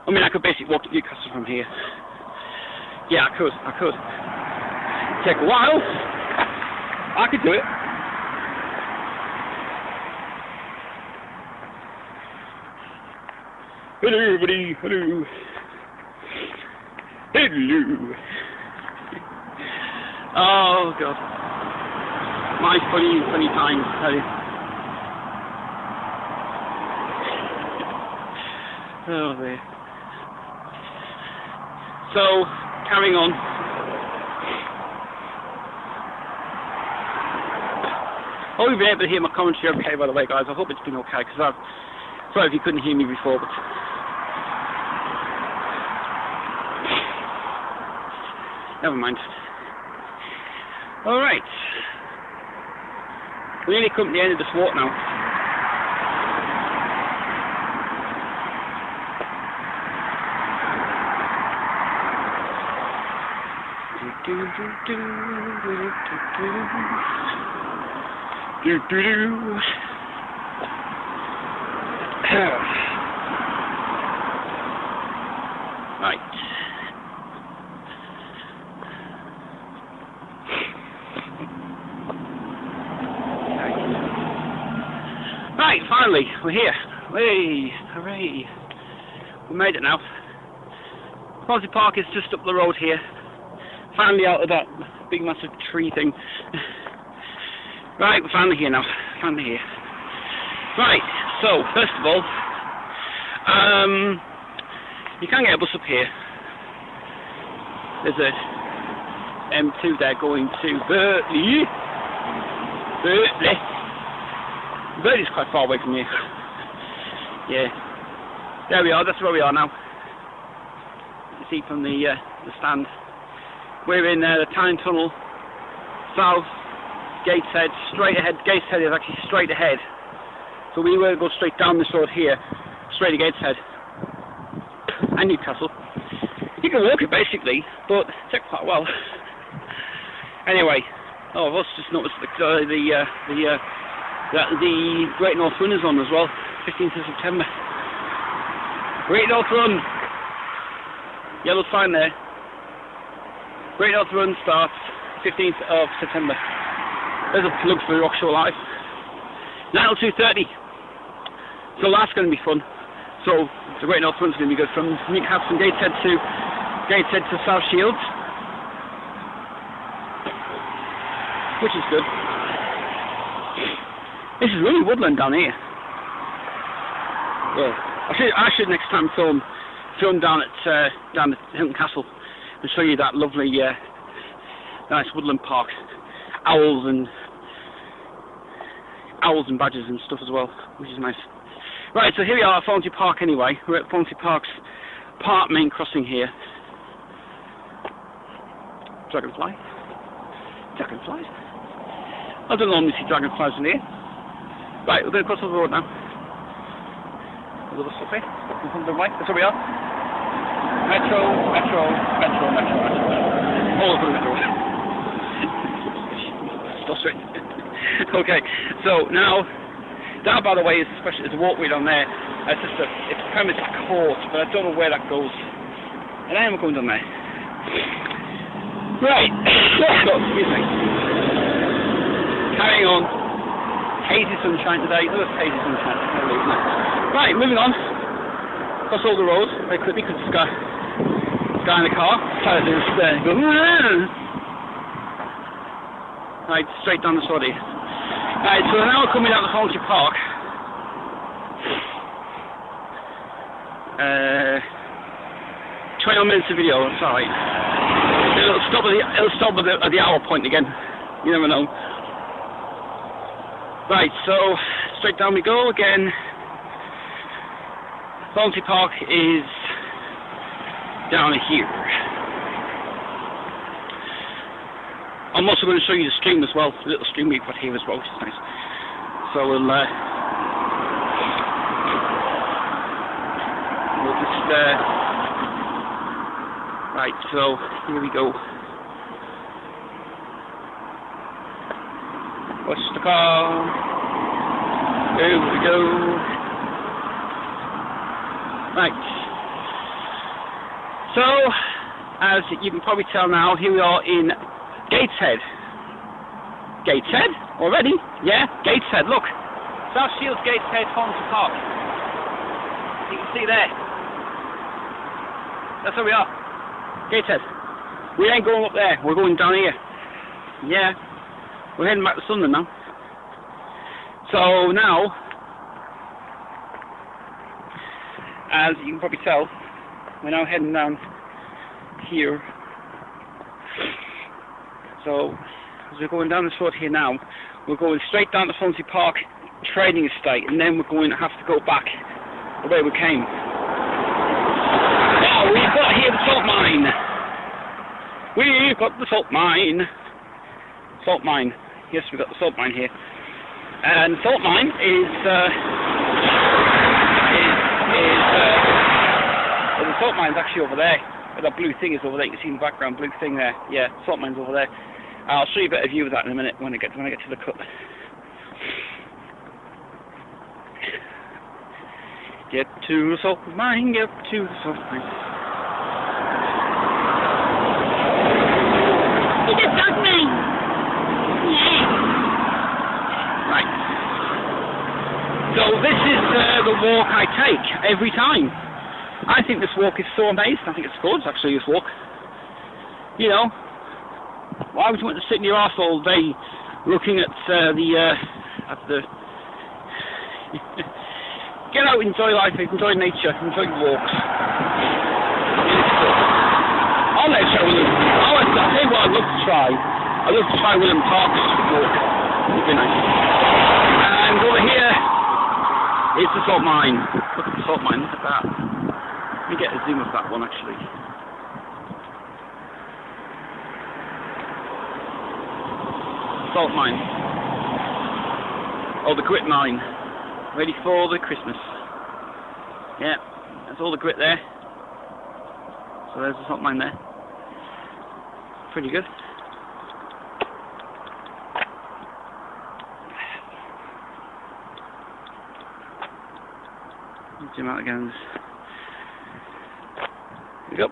I mean, I could basically walk to Newcastle from here. Yeah, I could. Take a while. I could do it. Hello, everybody. Hello. Hello. Oh, God. My funny times, I tell you. Oh, dear. So, carrying on. I hope you've been able to hear my commentary okay, by the way, guys. I hope it's been okay, because I'm sorry if you couldn't hear me before, but never mind. Alright. We're nearly come to the end of this walk now. Right. Right, finally, we're here. Hey, hooray. We made it now. Mon-Fri Park is just up the road here. Finally out of that big massive tree thing. Right, we're finally here now. Finally here. Right, so, first of all, you can get a bus up here. There's a M2 there going to Berkeley. Berkeley's quite far away from here. Yeah. There we are, that's where we are now. You see from the stand. We're in the Tyne Tunnel, south, Gateshead, straight ahead. Gateshead is actually straight ahead. So we will go straight down this road here, straight to Gateshead and Newcastle. You can walk it basically, but it takes quite a while. Anyway, I've also just noticed the Great North Run is on as well, 15th of September. Great North Run, yellow sign there. Great North Run starts 15th of September. There's a plug for Rock Show Live. Now 2:30. So that's going to be fun. So the Great North Run's going to be good from Newcastle and Gateshead to South Shields, which is good. This is really woodland down here. Yeah, I should next time film down at Hilton Castle and show you that lovely, nice woodland park. Owls and badgers and stuff as well, which is nice. Right, so here we are at Mon-Fri Park anyway. We're at Mon-Fri Park's Park main crossing here. Dragonfly? Dragonflies? I don't normally see dragonflies in here. Right, we're going to cross over the road now. A little stuff here. That's where we are. Metro. All over the metro. Stop straight. Okay, so now, that by the way is a walkway down there. It's just it's a premise court, but I don't know where that goes. And I am going down there. Right, excuse me. Carrying on. Hazy sunshine today. Look at hazy sunshine. Right, moving on. Across all the roads very quickly because this guy in the car decided to just go. Right, straight down the road here. Right, so now we're coming down to Mon-Fri Park. 21 minutes of video, that's alright. It'll stop at the hour point again. You never know. Right, so straight down we go again. Mon-Fri Park is down here. I'm also going to show you the stream as well, the little stream we've got here as well, which is nice. So we'll just right, so here we go. What's the call? Here we go. Right. So, as you can probably tell now, here we are in Gateshead. Gateshead already. Yeah, Gateshead. Look, South Shields, Gateshead, Hornsey Park. You can see there. That's where we are. Gateshead. We ain't going up there. We're going down here. Yeah, we're heading back to Sunderland now. So now, as you can probably tell, we're now heading down here. So, as we're going down this road here now, we're going straight down to Hornsey Park Trading Estate, and then we're going to have to go back the way we came. Now, we've got here the salt mine. We've got the salt mine. Salt mine. Yes, we've got the salt mine here. And the salt mine is well, the salt mine's actually over there. That blue thing is over there. You can see in the background, blue thing there. Yeah, salt mine's over there. I'll show you a better view of that in a minute when I get to the cut. Get to the salt mine. Get to the salt mine. It's a salt mine. Yeah. Right. So this is the walk I take every time. I think this walk is so amazing. I think it's good, actually, this walk. You know, why would you want to sit in your arse all day looking at the get out, enjoy life, enjoy nature, enjoy walks. I'll let you I'll tell you what I'd love to try. I'd love to try William Park's walk. It'd be nice. And over here is the salt mine. Look at the salt mine, look at that. Let me get a zoom of that one, actually. Salt mine. Oh, the grit mine. Ready for the Christmas. Yeah, that's all the grit there. So there's the salt mine there. Pretty good. Zoom out again. There we go.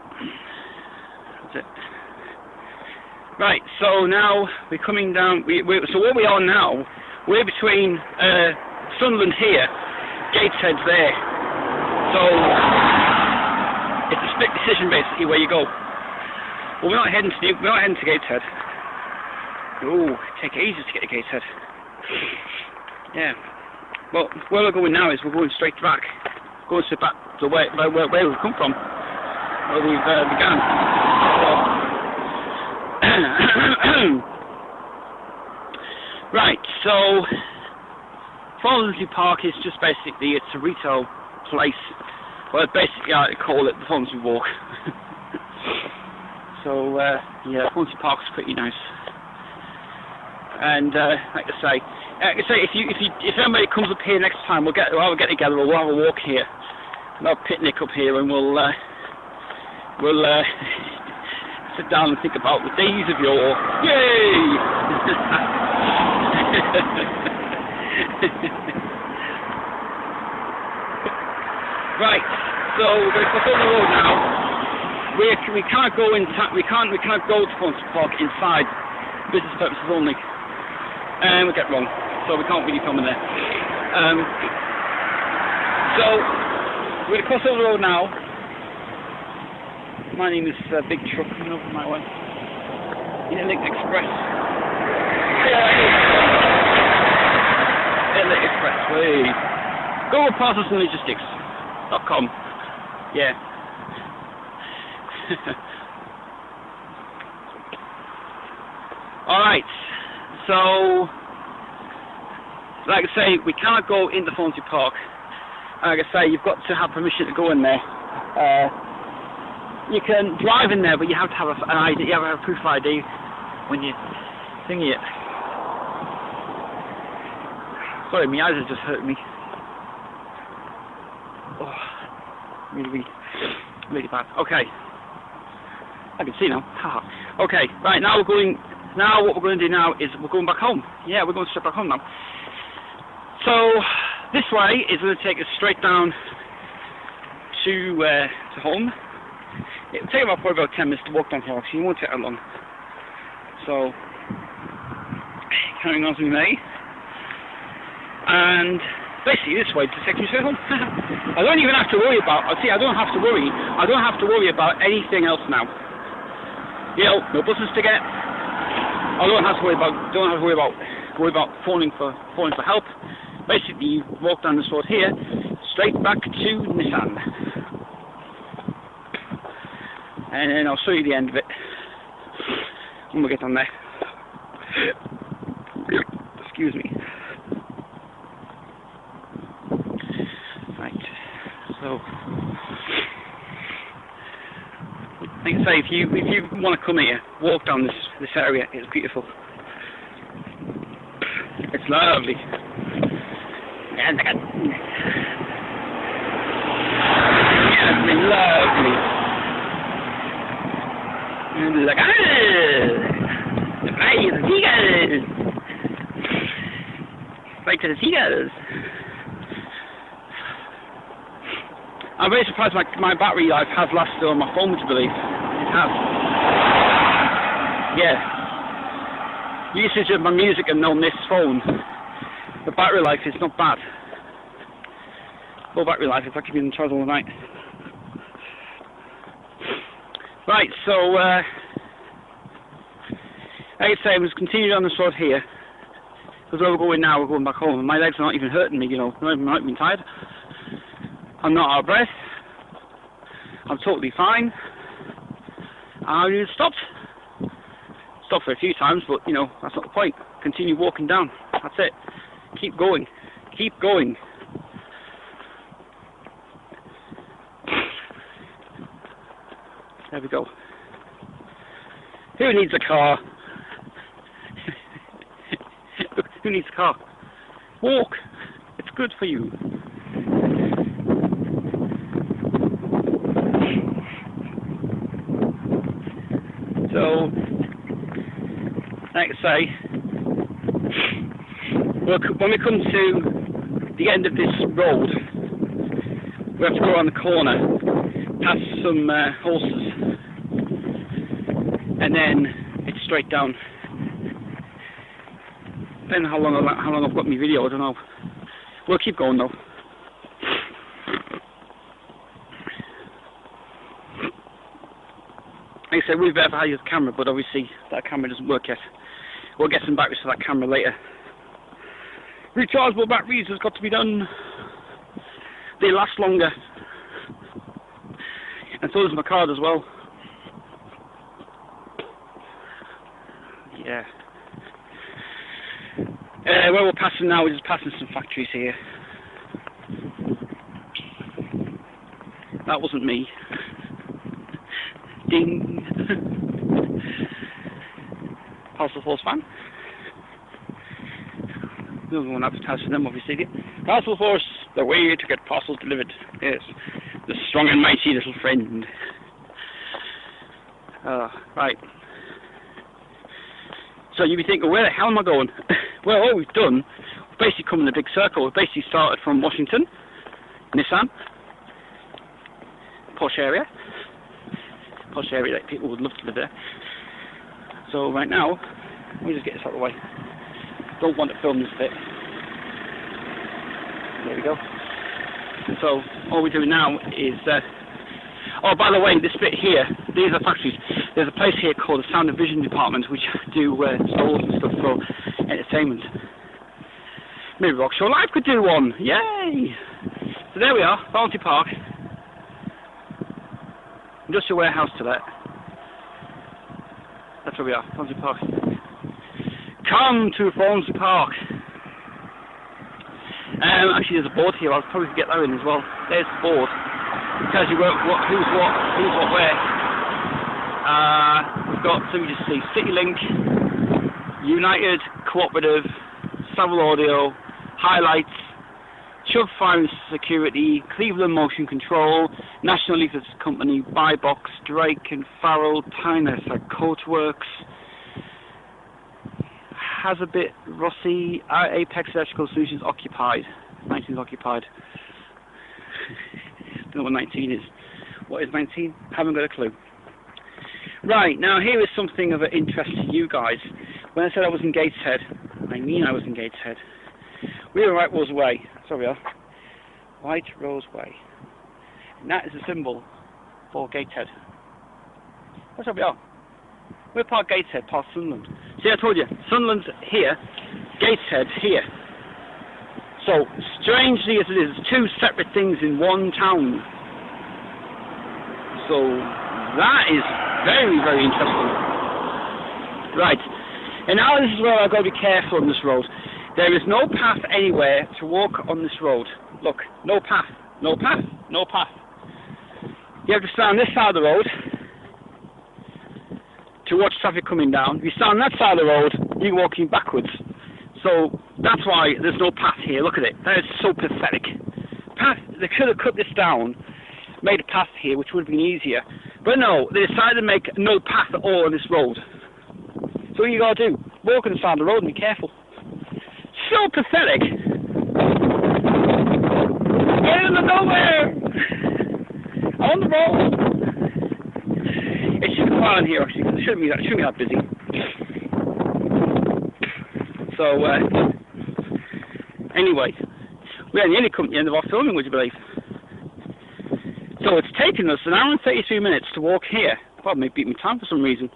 That's it. Right, so now we're coming down. So where we are now, we're between Sunderland here, Gateshead there. So it's a split decision basically where you go. Well, we're not heading to Gateshead. Oh, take ages to get to Gateshead. Yeah. Well, where we're going now is we're going straight back. Going straight back to where we've come from. Where we've began. Right, so Hornsey Park is just basically, it's a retail place. Well, basically I call it the Hornsey Walk. So yeah, Hornsey Park's pretty nice. And like I say, if anybody comes up here next time, we'll get together. We'll have a walk here, and have a picnic up here, and we'll sit down and think about the days of yore. Yay! Right, so we're going to cross over the road now. We can't go in. We can't go to Hornsey Park inside. Business purposes only. And we get wrong, so we can't really film in there. So we're going to cross over the road now. My name is Big Truck coming over my way. Inland Express. Inland Expressway. Google Parcels and Logistics.com. Yeah. Alright, so like I say, we can't go into Hornsey Park. Like I say, you've got to have permission to go in there. You can drive in there, but you have to have an ID. You have to have a proof of ID when you thingy it. Sorry, my eyes have just hurt me. Oh, really bad. Okay, I can see now. Okay, right now we're going. Now what we're going to do now is we're going back home. Yeah, we're going straight back home now. So this way is going to take us straight down to home. It'll take probably about 10 minutes to walk down here, so you won't take that long. So carrying on as we may. And basically this way to take me straight home. I don't even have to worry about, I don't have to worry about anything else now. You know, no buses to get. I don't have to worry about phoning for help. Basically, you walk down this road here, straight back to Nissan. And then I'll show you the end of it when we get on there. Excuse me. Right. So, like I say, if you want to come here, walk down this area. It's beautiful. It's lovely. Lovely. And look, the flies, the seagulls. Right to the seagulls. I'm very surprised my battery life has lasted on my phone, to believe. It has. Yeah. Usage of my music and on this phone, the battery life is not bad. Full battery life, it's actually been charged all night. Right, so, like I say, I'm just continuing on this road here. Because where we're going now, we're going back home. And my legs are not even hurting me, you know. I'm not even tired. I'm not out of breath. I'm totally fine. I stopped. Stopped for a few times, but, you know, that's not the point. Continue walking down. That's it. Keep going. Keep going. There we go. Who needs a car? Who needs a car? Walk. It's good for you. So, like I say, when we come to the end of this road, we have to go around the corner, past some horses, and then it's straight down. Depending on how long I've got my video, I don't know. We'll keep going though. Like I said, we've ever had the camera, but obviously that camera doesn't work yet. We'll get some batteries for that camera later. Rechargeable batteries has got to be done. They last longer. And so does my card as well. Yeah. Where we're passing now, we're just passing some factories here. That wasn't me. Ding. Parcel Force fan. We don't want to advertise for them, obviously. Parcel Force, the way to get parcels delivered. Yes, the strong and mighty little friend. Right. So you'll be thinking, where the hell am I going? Well, all we've done, we've basically come in a big circle. We've basically started from Washington, Nissan, posh area, like people would love to live there. So right now, let me just get this out of the way. Don't want to film this bit. There we go. So all we're doing now is, oh, by the way, this bit here, these are factories. There's a place here called the Sound and Vision Department, which do stalls and stuff for entertainment. Maybe Rock Show Live could do one. Yay! So there we are, Bounty Park. Industrial warehouse to that. That's where we are, Bounty Park. Come to Bounty Park. Actually, there's a board here. I'll probably get that in as well. There's the board. It tells you who's what, where. We've got, so we just see CityLink, United, Cooperative, Savile Audio, Highlights, Chubb Fire and Security, Cleveland Motion Control, National Leaflet Company, Buybox, Drake and Farrell, Tyner, Coatworks, Hazabit, Rossi, Apex Electrical Solutions, Occupied. 19 is occupied. Don't know what 19 is. What is 19? Haven't got a clue. Right, now here is something of an interest to you guys. When I said I was in Gateshead, I mean I was in Gateshead. We were White Rose Way. Sorry, we are. White Rose Way. And that is a symbol for Gateshead. That's where we are. We're part Gateshead, part Sunderland. See, I told you, Sunderland's here, Gateshead's here. So, strangely as it is, two separate things in one town. So, that is very, very interesting. Right, and now this is where I've got to be careful on this road. There is no path anywhere to walk on this road. Look, no path, no path, no path. You have to stand on this side of the road to watch traffic coming down. If you stand on that side of the road, you're walking backwards. So that's why there's no path here. Look at it. That is so pathetic. Path. They could have cut this down, made a path here, which would have been easier. But no, they decided to make no path at all on this road. So what you got to do? Walk on the side of the road and be careful. So pathetic. Get in the nowhere. On the road. It should be quiet in here actually, because it shouldn't be that busy. So anyway, we are nearly come to the end of our filming, would you believe? So it's taken us an hour and 33 minutes to walk here. Well, maybe beating me time for some reason.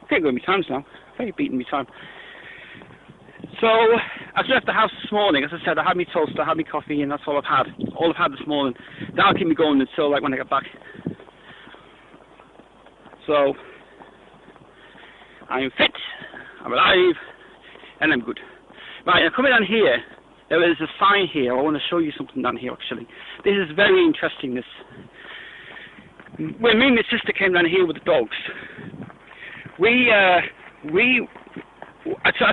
I think I'm going to be times now. I think beating me time. So I left the house this morning. As I said, I had my toast, I had my coffee, and that's all I've had. All I've had this morning. That'll keep me going until like when I get back. So I'm fit, I'm alive, and I'm good. Right, now coming down here, there is a sign here. I want to show you something down here actually. This is very interesting. This. When me and my sister came down here with the dogs, I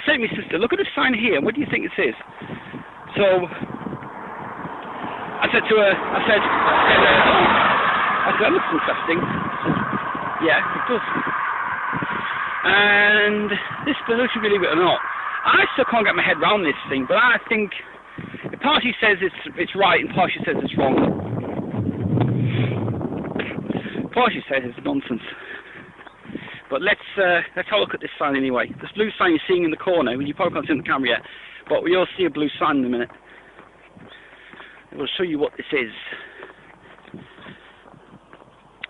said to my sister, look at this sign here, what do you think it says? So I said to her, that looks interesting. Yeah, it does. And this, believe it or not, I still can't get my head around this thing, but I think the party says it's right and party says it's wrong. Party says it's nonsense. But let's have a look at this sign anyway. This blue sign you're seeing in the corner, you probably can't see in the camera yet, but we'll see a blue sign in a minute. I will show you what this is.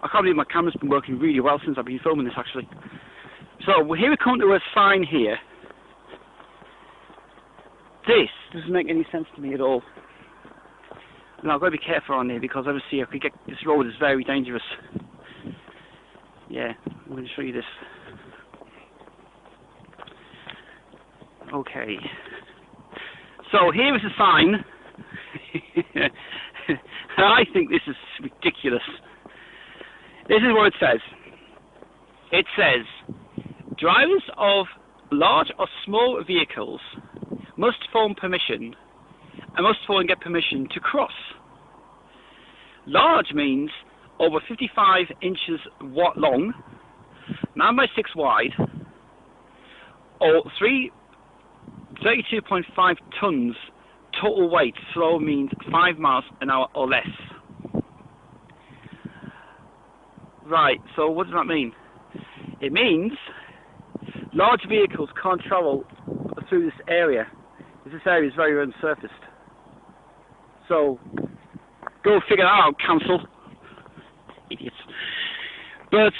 I can't believe my camera's been working really well since I've been filming this actually. So here we come to a sign here. This doesn't make any sense to me at all. Now I've got to be careful on here because obviously this road is very dangerous. Yeah, I'm going to show you this. Okay. So here is a sign. I think this is ridiculous. This is what it says. It says, drivers of large or small vehicles must form permission and must form and get permission to cross. Large means over 55 inches long, 9 by 6 wide, or 32.5 tons total weight. Slow means 5 miles an hour or less. Right, so what does that mean? It means large vehicles can't travel through this area. This area is very unsurfaced. So, go figure that out, council. Idiots. But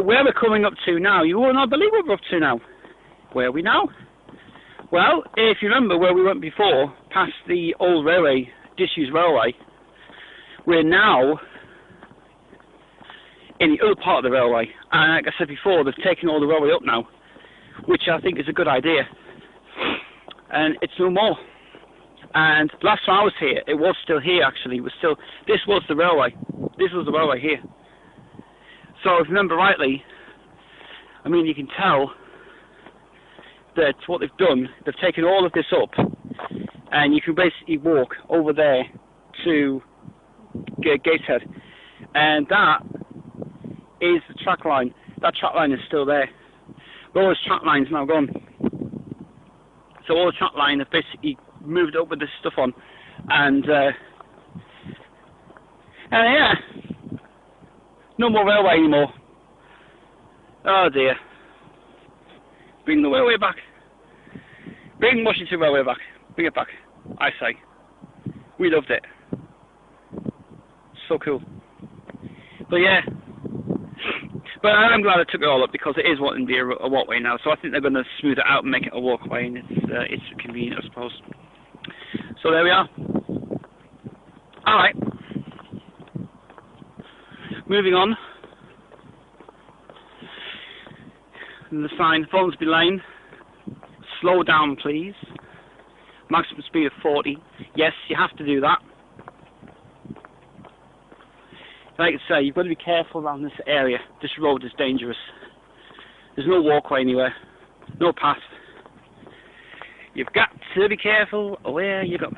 where we're coming up to now, you will not believe what we're up to now. Where are we now? Well, if you remember where we went before, past the old railway, disused railway, we're now in the other part of the railway. And like I said before, they've taken all the railway up now, which I think is a good idea. And it's no more. And last time I was here, it was still here actually. This was the railway. This was the railway here. So if you remember rightly, I mean you can tell that what they've done, they've taken all of this up, and you can basically walk over there to Gateshead, and that is the track line. That track line is still there. But all this track line's now gone. So all the track line have basically moved up with this stuff on, and yeah, no more railway anymore. Oh dear. Bring the railway back. Bring Washington Railway back. Bring it back. I say. We loved it. So cool. But yeah. But I'm glad I took it all up because it is wanting to be a walkway now. So I think they're going to smooth it out and make it a walkway, and it's convenient, I suppose. So there we are. All right. Moving on. And the sign, Thornsby Lane. Slow down, please. Maximum speed of 40. Yes, you have to do that. Like I say, you've got to be careful around this area. This road is dangerous. There's no walkway anywhere. No path. You've got to be careful where you're going.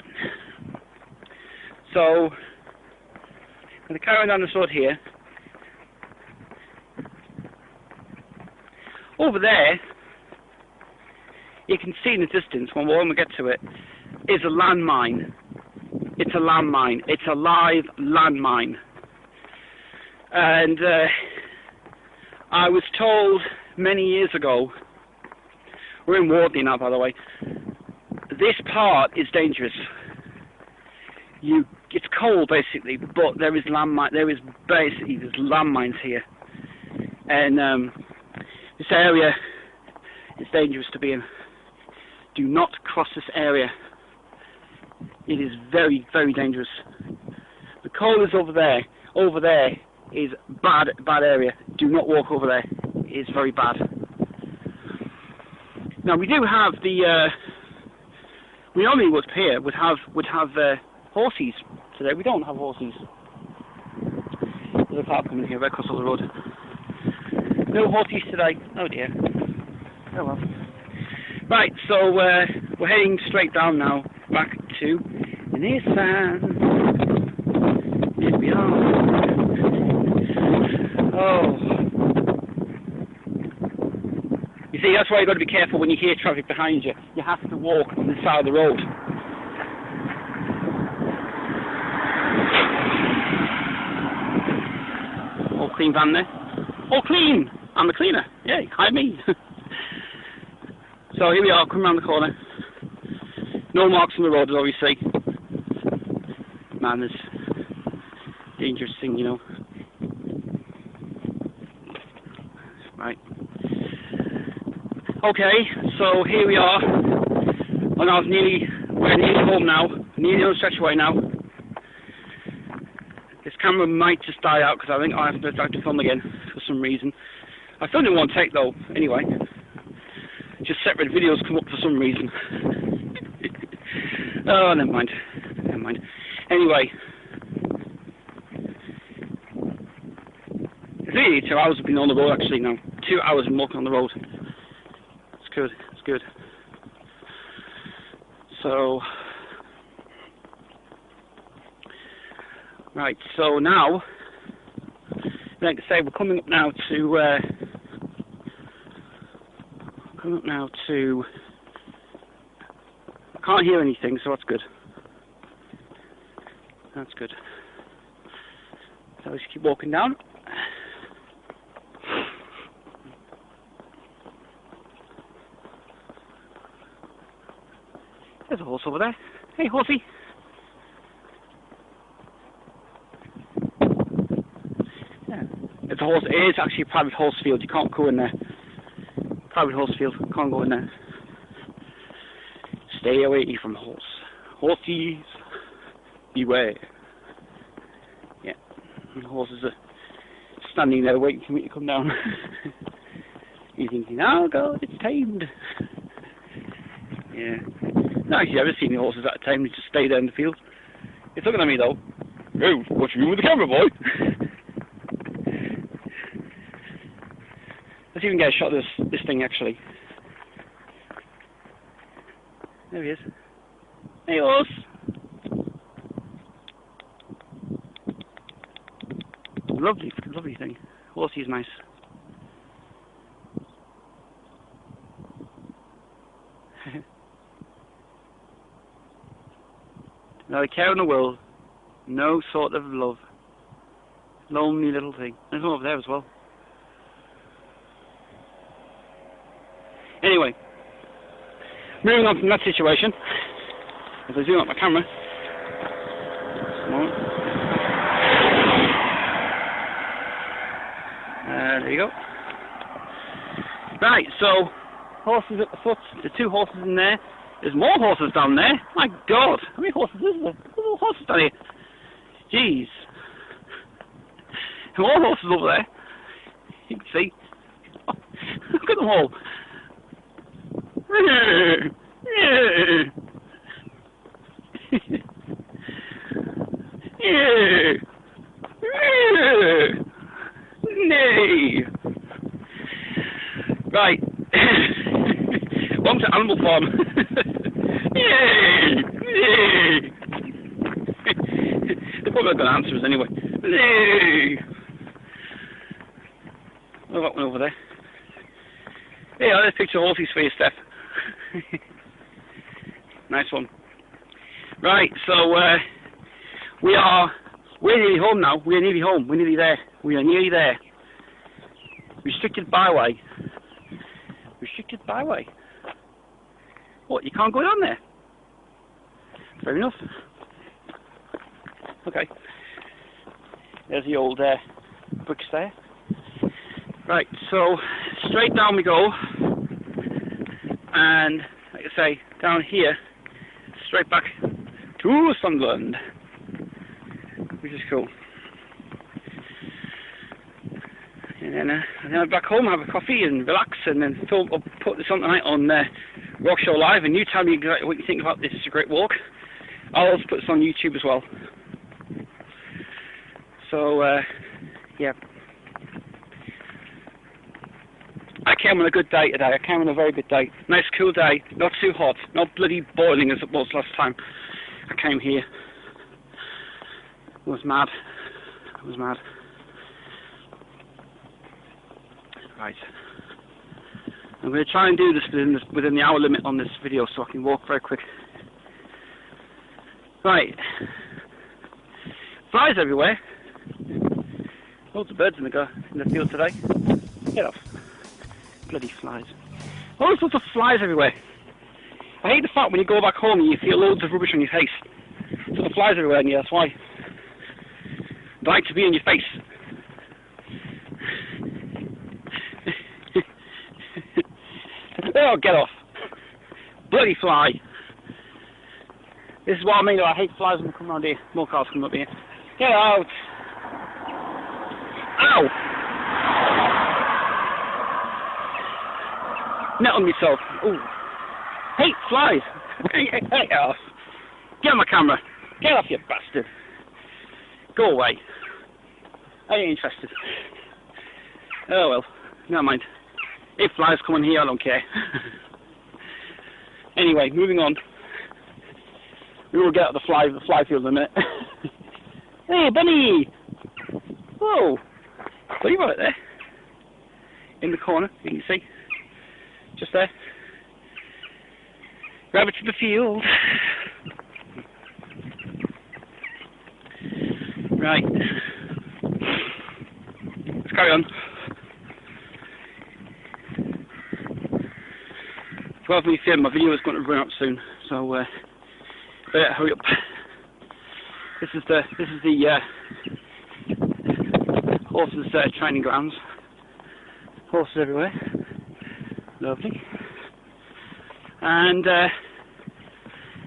So, I'm going to carry on down this road here. Over there, you can see in the distance, when we get to it, is a landmine. It's a landmine. It's a live landmine. And I was told many years ago, we're in Wardley now, by the way, this part is dangerous. It's cold basically, but there is landmine. There's landmines here, and this area is dangerous to be in. Do not cross this area. It is very, very dangerous. The coal is over there. Over there is bad area. Do not walk over there. It is very bad. Now we do have the. We normally would here would have horses today. We don't have horses. There's a car coming here right across the road. No horses today. Oh dear. Oh well. Right, so we're heading straight down now, back to Nissan. Here we are. Oh. You see, that's why you've got to be careful when you hear traffic behind you. You have to walk on the side of the road. All clean van there. All clean! I'm the cleaner. Yay, hi me. So here we are, coming around the corner. No marks on the road, as always say. Man, this dangerous thing, you know. Right. Okay, so here we are. And we're nearly home now. Nearly on the stretchway now. This camera might just die out because I think I have to film again for some reason. I filmed it in one take though, anyway. Just separate videos come up for some reason. Oh, never mind. Never mind. Anyway. It's really 2 hours I've been on the road actually now. 2 hours I'm walking on the road. It's good. It's good. So. Right, so now, like I say, we're coming up now to, I can't hear anything, so that's good. That's good. So let's keep walking down. There's a horse over there. Hey, horsey. It's a horse. It is actually a private horse field. You can't go in there. Private horse field. Can't go in there. Stay away from horse. Horsies, beware. Yeah. And the horses are standing there waiting for me to come down. You're thinking, oh God, it's tamed. Yeah. No, actually, I've never seen the horses that are tamed. They just stay there in the field. It's looking at me though. Oh, what you doing with the camera, boy? Let's even get a shot of this thing actually. There he is. Hey horse! Lovely, lovely thing. Horsey is nice. Not a care in the world. No sort of love. Lonely little thing. There's one over there as well. Anyway. moving on from that situation, if I zoom up my camera, there you go. Right, so horses at the foot, the 2 horses in there. There's more horses down there. My God, how many horses is there? There's more horses down here. Jeez. More horses over there. You can see. Oh, look at them all. Right. Welcome to Animal Farm. They're probably not going to answer us anyway. Oh, that one over there. Yeah, there's a picture of horses for you, Steph. Nice one. Right, so we're nearly home now. We're nearly home. We're nearly there. We are nearly there. Restricted byway. Restricted byway. What? You can't go down there? Fair enough. Okay. There's the old bricks there. Right, so straight down we go, and like I say, down here, straight back to Sunderland, which is cool. And then I'm back home, have a coffee and relax, and then I'll put this on tonight on Rock Show Live, and you tell me exactly what you think about this. It's a great walk. I'll also put this on YouTube as well. So, yeah. I came on a good day today. I came on a very good day. Nice cool day. Not too hot. Not bloody boiling as it was last time I came here. It was mad. It was mad. Right. I'm going to try and do this within the hour limit on this video so I can walk very quick. Right. Flies everywhere. Loads of birds in the field today. Get off. Bloody flies. Oh, there's lots of flies everywhere. I hate the fact when you go back home and you feel loads of rubbish on your face. So the flies everywhere, and yeah, that's why. They like to be in your face. Oh, get off. Bloody fly. This is what I mean, I hate flies when they come around here. More cars come up here. Get out. Ow! Net on myself. Ooh. Hate flies. Get off. Get on my camera. Get off, you bastard. Go away. I ain't interested. Oh well. Never mind. If flies come in here, I don't care. Anyway, moving on. We will get out the fly field in a minute. Hey, bunny! Whoa! Bunny right there. In the corner, you can see. Just there. Grab it to the field. Right. Let's carry on. 12 minutes in, my video is going to run up soon, so better hurry up. This is the horses training grounds. Horses everywhere. Lovely. And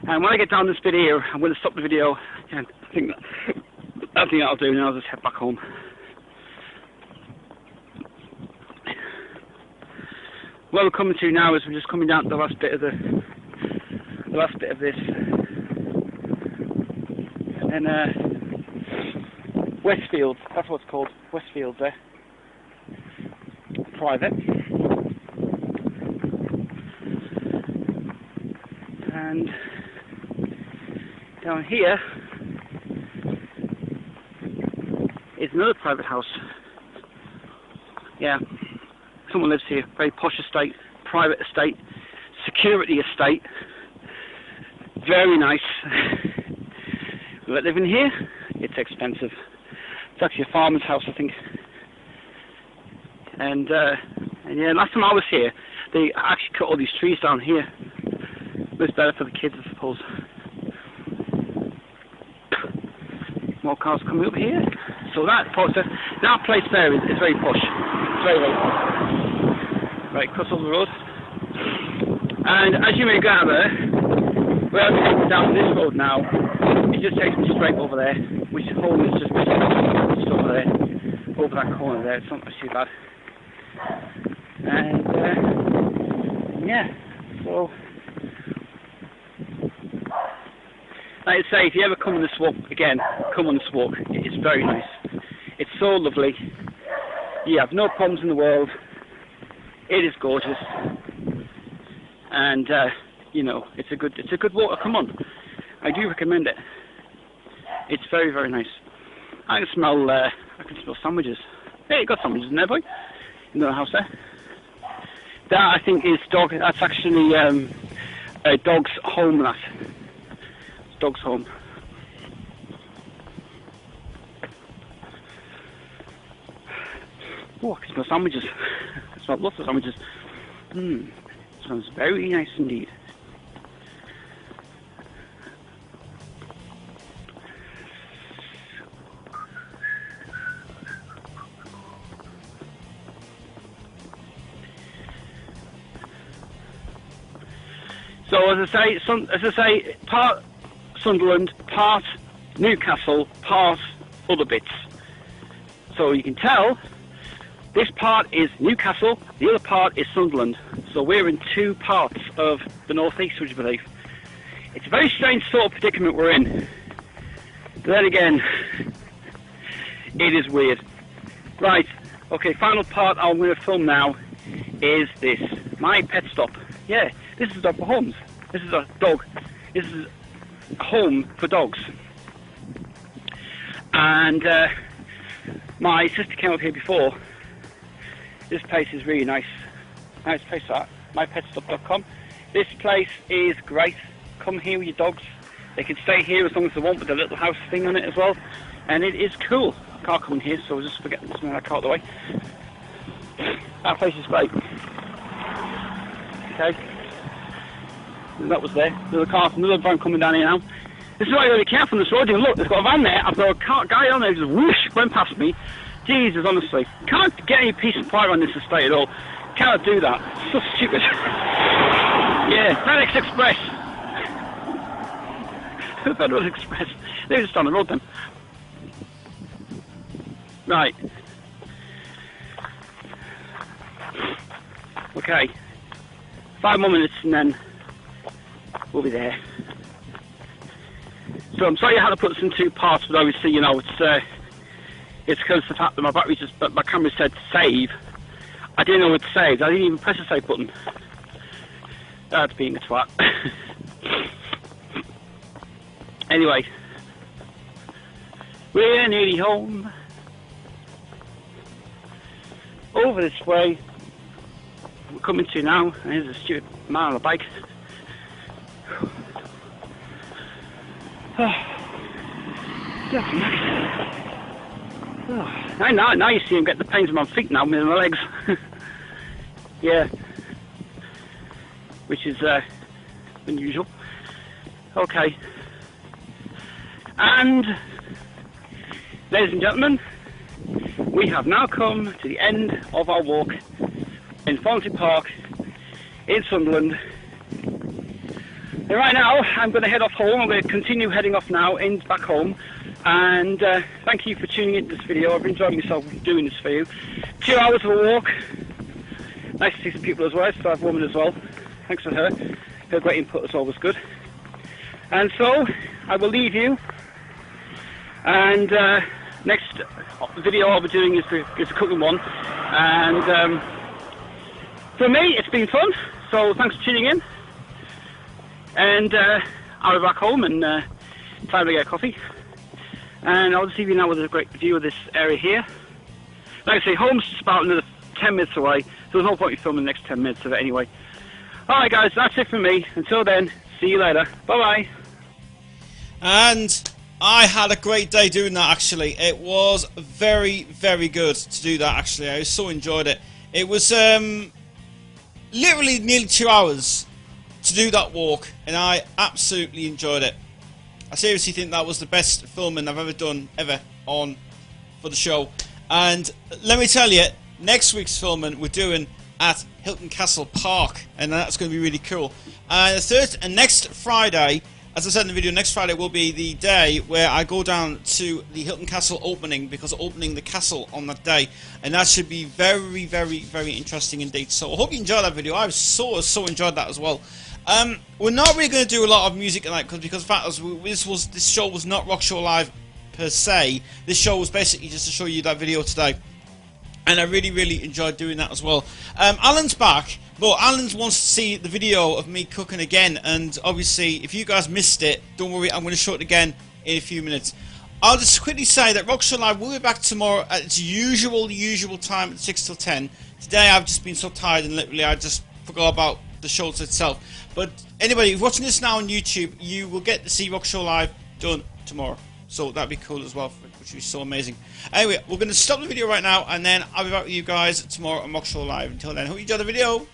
when I get down this bit here, I'm going to stop the video. And I think that's the I'll do, and I'll just head back home. What we're coming to now is we're just coming down to the last bit of this, and Westfield. That's what it's called, Westfield there. Private. And down here is another private house. Yeah. Someone lives here. Very posh estate, private estate, security estate. Very nice. But living here, it's expensive. It's actually a farmer's house, I think. And yeah, last time I was here, they actually cut all these trees down here. It's better for the kids, I suppose. More cars coming up here. So that place there is very posh. It's very, very posh. Right, cross over the road. And as you may gather, we're heading down this road now. It just takes me straight over there, which home is just over there, over that corner there. It's not too bad. And yeah, so like I say, if you ever come on this walk again, come on this walk. It's very nice. It's so lovely. You have no problems in the world. It is gorgeous, and you know, it's a good walk. Come on, I do recommend it. It's very, very nice. I can smell sandwiches. Hey, you got sandwiches in there, boy? In the house there. That I think is dog. That's actually a dog's home. That it's dog's home. Oh, I can smell sandwiches. I smell lots of sandwiches. Smells very nice indeed. So as I say, part Sunderland, part Newcastle, part other bits. So you can tell this part is Newcastle, the other part is Sunderland. So we're in two parts of the northeast, would you believe? It's a very strange sort of predicament we're in. But then again, it is weird. Right, okay, final part I'm going to film now is this. My pet stop. Yeah, this is a dog for homes. This is a dog. This is a home for dogs. And my sister came up here before. This place is really nice. Nice place that. mypetstop.com. This place is great. Come here with your dogs. They can stay here as long as they want with the little house thing on it as well. And it is cool. I can't come in here, so I'll just forget to move that car out of the way. That place is great. Okay. And that was there. Another van coming down here now. This is why you got to be careful on this road. Look, there's got a van there. I've got a guy on there just whoosh, went past me. Jesus, honestly. Can't get any peace and quiet on this estate at all. Cannot do that. It's so stupid. Yeah, FedEx Express. FedEx Express. They're just on the road then. Right. Okay. 5 more minutes and then we'll be there. So I'm sorry I had to put this in two parts, but obviously, you know, it's because of the fact that my battery my camera said save. I didn't know it saved. I didn't even press the save button. That's being a twat. Anyway, we're nearly home. Over this way. We're coming to now, and there's a stupid man on a bike. Now you see him get the pains in my feet now, in my legs. Yeah. Which is unusual. Okay. And, ladies and gentlemen, we have now come to the end of our walk in Fawlty Park in Sunderland. And right now, I'm going to head off home. I'm going to continue heading off now, back home. And thank you for tuning into this video. I've enjoyed myself doing this for you. 2 hours of a walk. Nice to see some people as well. So I have a woman as well. Thanks for her. Her great input is always good. And so, I will leave you. And next video I'll be doing is a cooking one. And for me, it's been fun. So thanks for tuning in. And I'll be back home and time to get a coffee. And I'll just leave you now with a great view of this area here. Like I say, home's just about another 10 minutes away, so there's no point in filming the next 10 minutes of it anyway. Alright guys, that's it from me. Until then, see you later. Bye bye. And I had a great day doing that actually. It was very, very good to do that actually. I so enjoyed it. It was literally nearly 2 hours to do that walk, and I absolutely enjoyed it. I seriously think that was the best filming I've ever done on for the show. And let me tell you, next week's filming we're doing at Hilton Castle Park, and that's going to be really cool. And next Friday, as I said in the video, next Friday will be the day where I go down to the Hilton Castle opening, because opening the castle on that day, and that should be very, very, very interesting indeed. So I hope you enjoyed that video. I've so enjoyed that as well. We're not really going to do a lot of music tonight because the fact is, this show was not Rock Show Live per se. This show was basically just to show you that video today, and I really enjoyed doing that as well. Alan's back, but Alan wants to see the video of me cooking again, and obviously if you guys missed it, don't worry, I'm going to show it again in a few minutes. I'll just quickly say that Rock Show Live will be back tomorrow at its usual time at 6 till 10. Today I've just been so tired and literally I just forgot about the show itself. But anybody who's watching this now on YouTube, you will get to see Rock Show Live done tomorrow. So that'd be cool as well, which would be so amazing. Anyway, we're going to stop the video right now, and then I'll be back with you guys tomorrow on Rock Show Live. Until then, hope you enjoyed the video.